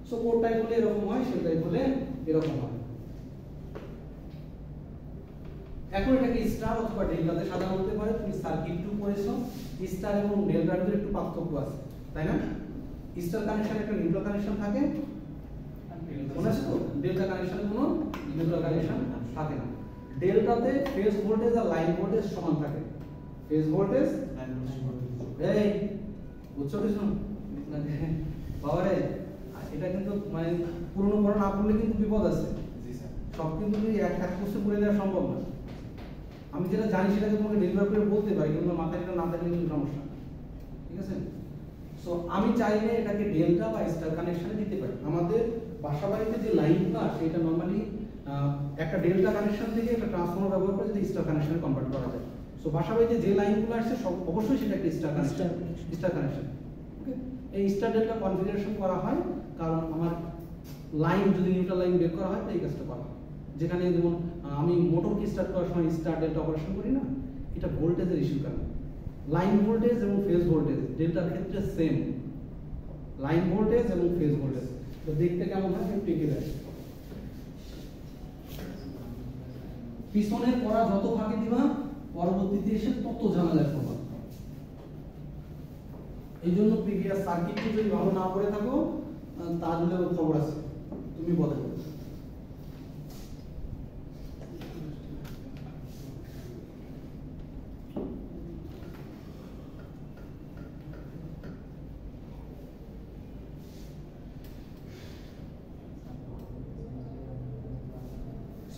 [SPEAKER 2] সো কোর টাইপ হলে এরকম হয়, সেল টাইপ হলে এরকম হয়। এখন এটাকে স্টার অথবা ডেল্টাতে সাজানো হতে পারে। তুমি সার্কিট 2 পড়েছো, স্টার এবং ডেল্টার ভিতরে একটু পার্থক্য আছে, তাই না? স্টার কানেকশন একটা নিউট্রাল কানেকশন থাকে, মনে আছে তো? ডেল্টা কানেকশনে কোনো নিউট্রাল কানেকশন থাকে না। ডেল্টাতে ফেজ ভোল্টেজ আর লাইন ভোল্টেজ সমান থাকে। ফেজ ভোল্টেজ এই বুঝছো কিছু বাবা রে, এটা কিন্তু মানে পুরনো পড়া না পড়লে কিন্তু বিপদ আছে। জি স্যার, সব কিন্তু এক কোর্সে পড়ে দেওয়া সম্ভব না। আমি যেটা জানি সেটাকে তোমাকে ডেলিভার করে বলতে পারি, কিন্তু মাথায় এটা না থাকলে কিন্তু সমস্যা। ঠিক আছে, সো আমি চাইলে এটাকে ডেল্টা বা স্টার কানেকশনে দিতে পারি। আমাদের বাসাবাড়িতে যে লাইনগুলো আসে, এটা নরমালি একটা ডেল্টা কানেকশন থেকে একটা ট্রান্সফর্মার ব্যবহার করে যদি স্টার কানেকশনে কনভার্ট করা যায়। সো বাসাবাড়িতে যে লাইনগুলো আসছে সব অবশ্যই সেটা একটা স্টার কানেকশন। ওকে, এই স্টার ডেল্টা কনফিগারেশন করা হয় কারণ আমার লাইন যদি নিউট্রাল লাইন বের করা হয় তো এই কাজটা করা হয়। যেখানে যেমন আমি মোটরকে স্টার্ট করার সময় স্টার ডেল্টা অপারেশন করি না, এটা ভোল্টেজের ইস্যু কারণে। লাইন ভোল্টেজ এবং ফেজ ভোল্টেজ ডেল্টার ক্ষেত্রে সেম, লাইন ভোল্টেজ এবং ফেজ ভোল্টেজ। তো দেখতে কেমন হয় একটু এগিয়ে যায়, পিছনের পড়া যত ফাঁকি দিবা পরবর্তীতে এসে তত ঝামেলা করবা। এই জন্য প্রিভিয়াস সার্কিটটি যদি ভালো না করে থাকো তাহলে খবর আছে, তুমি বলো।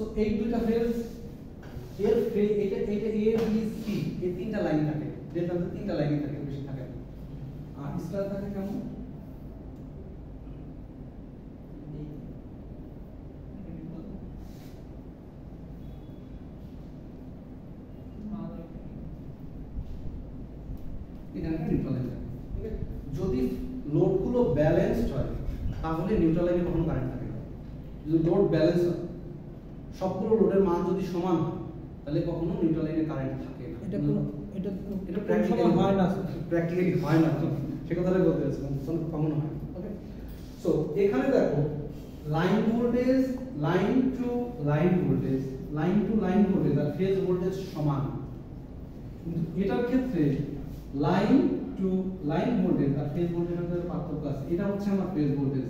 [SPEAKER 2] সো এই দুইটা ফেজ এর এটা এ বি সি এই তিনটা লাইন থাকে, ডেল্টাতে তিনটা লাইনই থাকে, বেশি থাকে না। আর স্টার থাকে কেমন? এখানে নিউট্রাল লাইন থাকে, ঠিক আছে? যদি লোডগুলো ব্যালেন্সড হয় তাহলে নিউট্রাল লাইনে কখনো কারেন্ট থাকে না। যদি লোড ব্যালেন্স হয়, সবগুলো লোডের মান যদি সমান হয় তাহলে কখনো নিউট্রাল লাইনে কারেন্ট থাকে না।
[SPEAKER 3] এটা
[SPEAKER 2] এটা প্র্যাকটিক্যালি হয় না, প্র্যাকটিক্যালি হয় না, সে কথাটাই বলতে চাচ্ছি, কখনো হয়। ওকে, সো এখানে দেখো line voltage, line to line voltage, line to line voltage আর ফেজ ভোল্টেজ সমান। কিন্তু এটার ক্ষেত্রে লাইন টু লাইন ভোল্টেজ আর ফেজ ভোল্টেজের মধ্যে পার্থক্য আছে। এটা হচ্ছে আমার ফেজ ভোল্টেজ,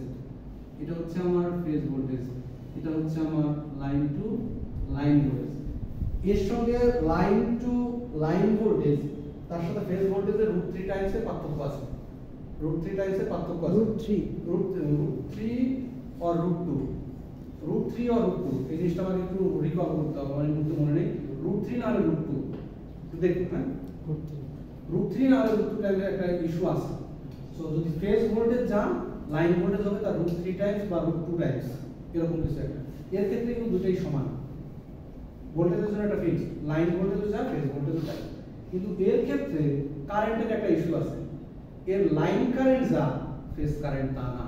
[SPEAKER 2] এটা হচ্ছে আমার ফেজ ভোল্টেজ, এটা হচ্ছে আমার লাইন টু লাইন ভোল্টেজ। এর সঙ্গে লাইন টু লাইন ভোল্টেজ তার সাথে ফেজ ভোল্টেজের √3 টাইমস এর পার্থক্য আছে, √3 টাইমস এর পার্থক্য আছে, √3 और √2, √3 और √2 এই জিনিসটা আমাকে একটু রিকল করতে হবে, মানে মুহূর্তে মনে নেই। √3 আর √2 দেখুন, হ্যাঁ √3 আর √2 টাইমস একটা ইস্যু আছে। সো যদি ফেজ ভোল্টেজ যা লাইন ভোল্টেজ হবে তার √3 টাইমস বা √2 টাইমস এরকম কিছু একটা। এর ক্ষেত্রে কিন্তু দুটোই সমান, ভোল্টেজের জন্য একটা ফিক্স, লাইন ভোল্টেজও যা ফেজ ভোল্টেজও তাই। কিন্তু এর ক্ষেত্রে কারেন্টের একটা ইস্যু আছে, এর লাইন কারেন্ট যা ফেজ কারেন্ট তা না,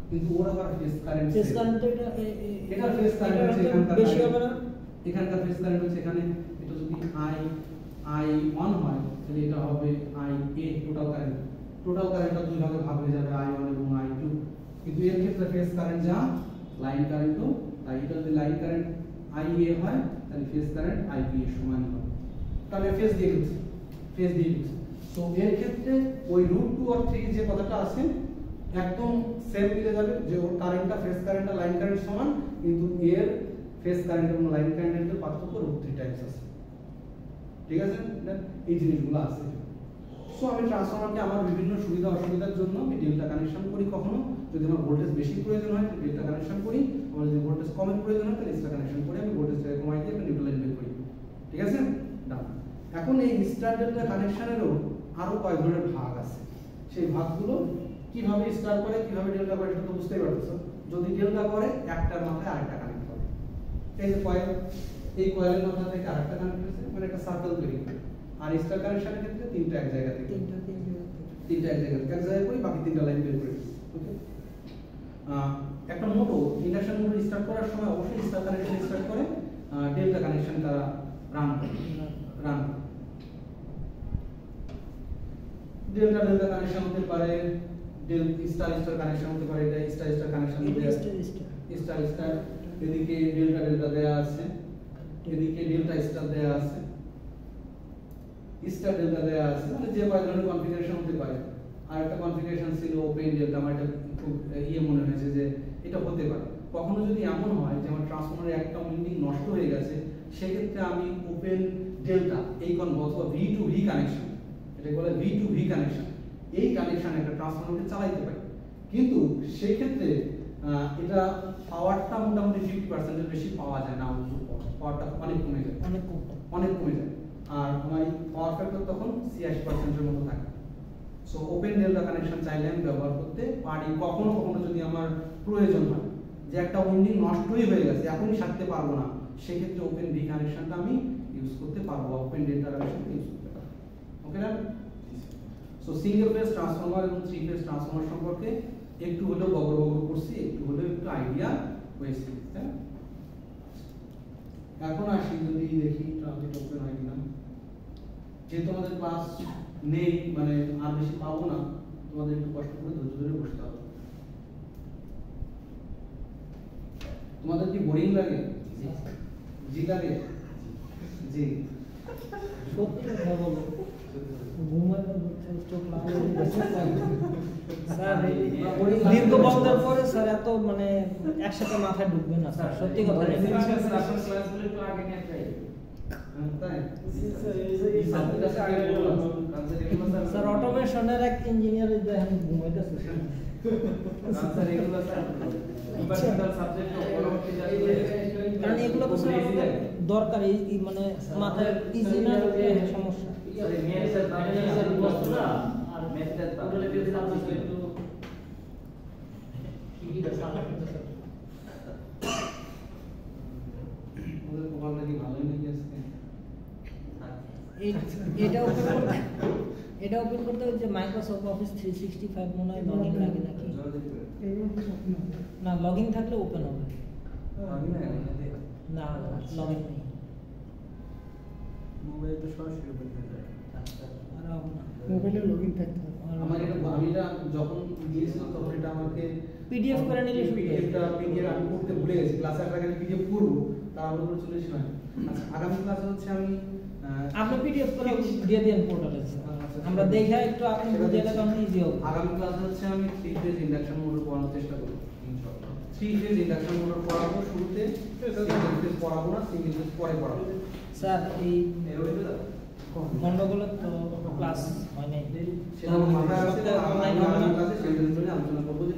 [SPEAKER 2] কিন্তু ওর আবার ফেজ কারেন্ট,
[SPEAKER 3] ফেজ কারেন্ট
[SPEAKER 2] এটা ফেজ কারেন্ট হচ্ছে এখানকার
[SPEAKER 3] বেশি হবে না,
[SPEAKER 2] এখানকার ফেজ কারেন্ট হচ্ছে এখানে, এটা যদি I1 হয় তাহলে এটা হবে IA টোটাল কারেন্ট, টোটাল কারেন্টটা দুই ভাগে ভাগ হয়ে যাবে I1 এবং I2। কিন্তু এর ক্ষেত্রে ফেজ কারেন্ট যা লাইন কারেন্টও তাই, এটা যদি লাইন কারেন্ট IA হয় তাহলে ফেজ কারেন্ট IB এর সমান হবে, তাহলে ফেজ দিয়ে দিচ্ছে, ফেজ দিয়ে দিচ্ছে। সো এর ক্ষেত্রে ওই √2 আর 3 যে কথাটা আছে একদম সেম মিলে যাবে, যে ওর কারেন্টটা ফেজ কারেন্টটা লাইন কারেন্ট সমান, কিন্তু এর ফেজ কারেন্ট এবং লাইন কারেন্টের পার্থক্য √3 টাইমস আছে, ঠিক আছে? এই জিনিসগুলো আছে। সো আমি ট্রান্সফরমারকে আমার বিভিন্ন সুবিধা অসুবিধার জন্য আমি ডেল্টা কানেকশন করি, কখনো যদি আমার ভোল্টেজ বেশি প্রয়োজন হয় তাহলে ডেল্টা কানেকশন করি, আমার যদি ভোল্টেজ কমের প্রয়োজন হয় তাহলে স্টার কানেকশন করি, আমি ভোল্টেজটাকে কমাই দিয়ে একটা নিউট্রাল লাইন বের করি, ঠিক আছে? ডান। এখন এই স্টার ডেল্টা কানেকশনেরও আরো কয়েক ধরনের ভাগ আছে, সেই ভাগগুলো কিভাবে স্টার করে কিভাবে ডেল্টা করে সেটা তো বুঝতেই পারছো। যদি ডেল্টা করে একটার মাথায় আরেকটা কানেক্ট হবে, এই যে কয়েল, এই কয়েলের মাথা থেকে আরেকটা কানেক্ট হয়েছে, মানে একটা সার্কেল তৈরি করে। আর স্টার কানেকশনের ক্ষেত্রে তিনটা এক জায়গা থেকে, তিনটা এক জায়গা থেকে এক জায়গায় করি, বাকি তিনটা লাইন বের করে। ওকে, একটা মোটর ইন্ডাকশন মোটর স্টার্ট করার সময় অবশ্যই স্টার কানেকশন স্টার্ট করে, ডেল্টা কানেকশন তারা রান করে। ডেল্টা ডেল্টা কানেকশন হতে পারে, স্টার স্টার কানেকশন হতে পারে, এটা স্টার স্টার কানেকশন হতে পারে, স্টার স্টার, এদিকে ডেল্টা ডেল্টা দেয়া আছে, এদিকে ডেল্টা স্টার দেয়া আছে, স্টার ডেল্টা দেয়া আছে, মানে যে কয় ধরনের কনফিগারেশন হতে পারে। আর একটা কনফিগারেশন ছিল ওপেন ডেল্টা, আমার এটা খুব মনে হয়েছে যে এটা হতে পারে। কখনো যদি এমন হয় যে আমার ট্রান্সফরমারের একটা উইন্ডিং নষ্ট হয়ে গেছে, সেক্ষেত্রে আমি ওপেন ডেল্টা এই অথবা V2V কানেকশন, এটা বলে V2V কানেকশন, এই কানেকশন একটা ট্রান্সফরমারকে চালাইতে পারি। কিন্তু সেই ক্ষেত্রে এটা পাওয়ারটা মোটামুটি 50% এর বেশি পাওয়া যায় না, পাওয়ারটা অনেক কমে যায়, অনেক কমে যায়। আর আমার পাওয়ার ফ্যাক্টর তখন 80% এর মতো থাকে। সো ওপেন ডেল্টা কানেকশন চাইলে আমি ব্যবহার করতে পারি। কখনো কখনো যদি আমার প্রয়োজন হয় যে একটা উইন্ডিং নষ্টই হয়ে গেছে, এখনই সারতে পারবো না, সেক্ষেত্রে ওপেন ভি কানেকশনটা আমি ইউজ করতে পারবো, ওপেন ডেল্টা কানেকশন ইউজ করতে পারবো। ওকে না? সো সিঙ্গেল ফেজ ট্রান্সফরমার এবং থ্রি ফেজ ট্রান্সফরমার সম্পর্কে একটু হলেও বগর করছি, একটু হলেও একটু আইডিয়া হয়েছে। হ্যাঁ, এখন আসি যদি দেখি ট্রানজিট ওপেন হয় কিনা। যেহেতু আমাদের ক্লাস নেই, মানে আর বেশি পাবো না, তোমাদের একটু কষ্ট করে ধৈর্য ধরে বসতে হবে। তোমাদের কি বোরিং লাগে? জি লাগে? জি,
[SPEAKER 3] সত্যি কথা বলো, ঘুমানো চোখ লাগে স্যার, দীর্ঘ বন্ধের পরে স্যার এত মানে একসাথে মাথায় ঢুকবে না স্যার, সত্যি কথা। স্যার অটোমেশনের এক ইঞ্জিনিয়ার দেখেন ঘুমাইতেছে কারণ এগুলো তো স্যার আমাদের দরকার এই মানে মাথায় ইজি না হলে সমস্যা।
[SPEAKER 1] ওদের প্রোগ্রামটা কি ভালোই নাকি আজকে?
[SPEAKER 3] এটা ওপেন করতে হচ্ছে মাইক্রোসফট অফিস 365 মনে হয় লগইন লাগে নাকি? না লগইন থাকলে ওপেন হবে। না লগইন নেই।
[SPEAKER 1] মোবাইলে তো সরাসরি ওপেন হয়ে যায়।
[SPEAKER 3] আর হবে না।
[SPEAKER 6] মোবাইলে লগইন থাকতে হবে।
[SPEAKER 1] আমাকে এটা আমি এটা যখন দিয়েছিল তখন এটা আমাকে
[SPEAKER 3] পিডিএফ করে নিলে
[SPEAKER 1] পিডিএফটা আমি করতে ভুলে গেছি। ক্লাসে একটা পিডিএফ করবো তারপর করে চলে এসেছিলাম। আচ্ছা আগামী ক্লাসে হচ্ছে আমি
[SPEAKER 3] আপনি পিডিএফ করে দিয়ে দেন পোর্টালে। আমরা দেখে একটু আপনি বুঝে গেলে তখন ইজি হবে।
[SPEAKER 1] আগামী ক্লাসে হচ্ছে আমি 3 ফেজ ইন্ডাকশন মোটর পড়ানোর চেষ্টা করব ইনশাআল্লাহ। 3 ফেজ ইন্ডাকশন মোটর পড়াবো শুরুতে, সিঙ্গেল ফেজ পড়াবো না, সিঙ্গেল ফেজ পরে পড়াবো।
[SPEAKER 3] স্যার এই গন্ডগোলের তো ক্লাস হয় নাই।
[SPEAKER 1] সেটা আমার মাথায় আছে,
[SPEAKER 3] অনলাইন
[SPEAKER 1] আগামী ক্লাসে সেটা নিয়ে আলোচনা করব যে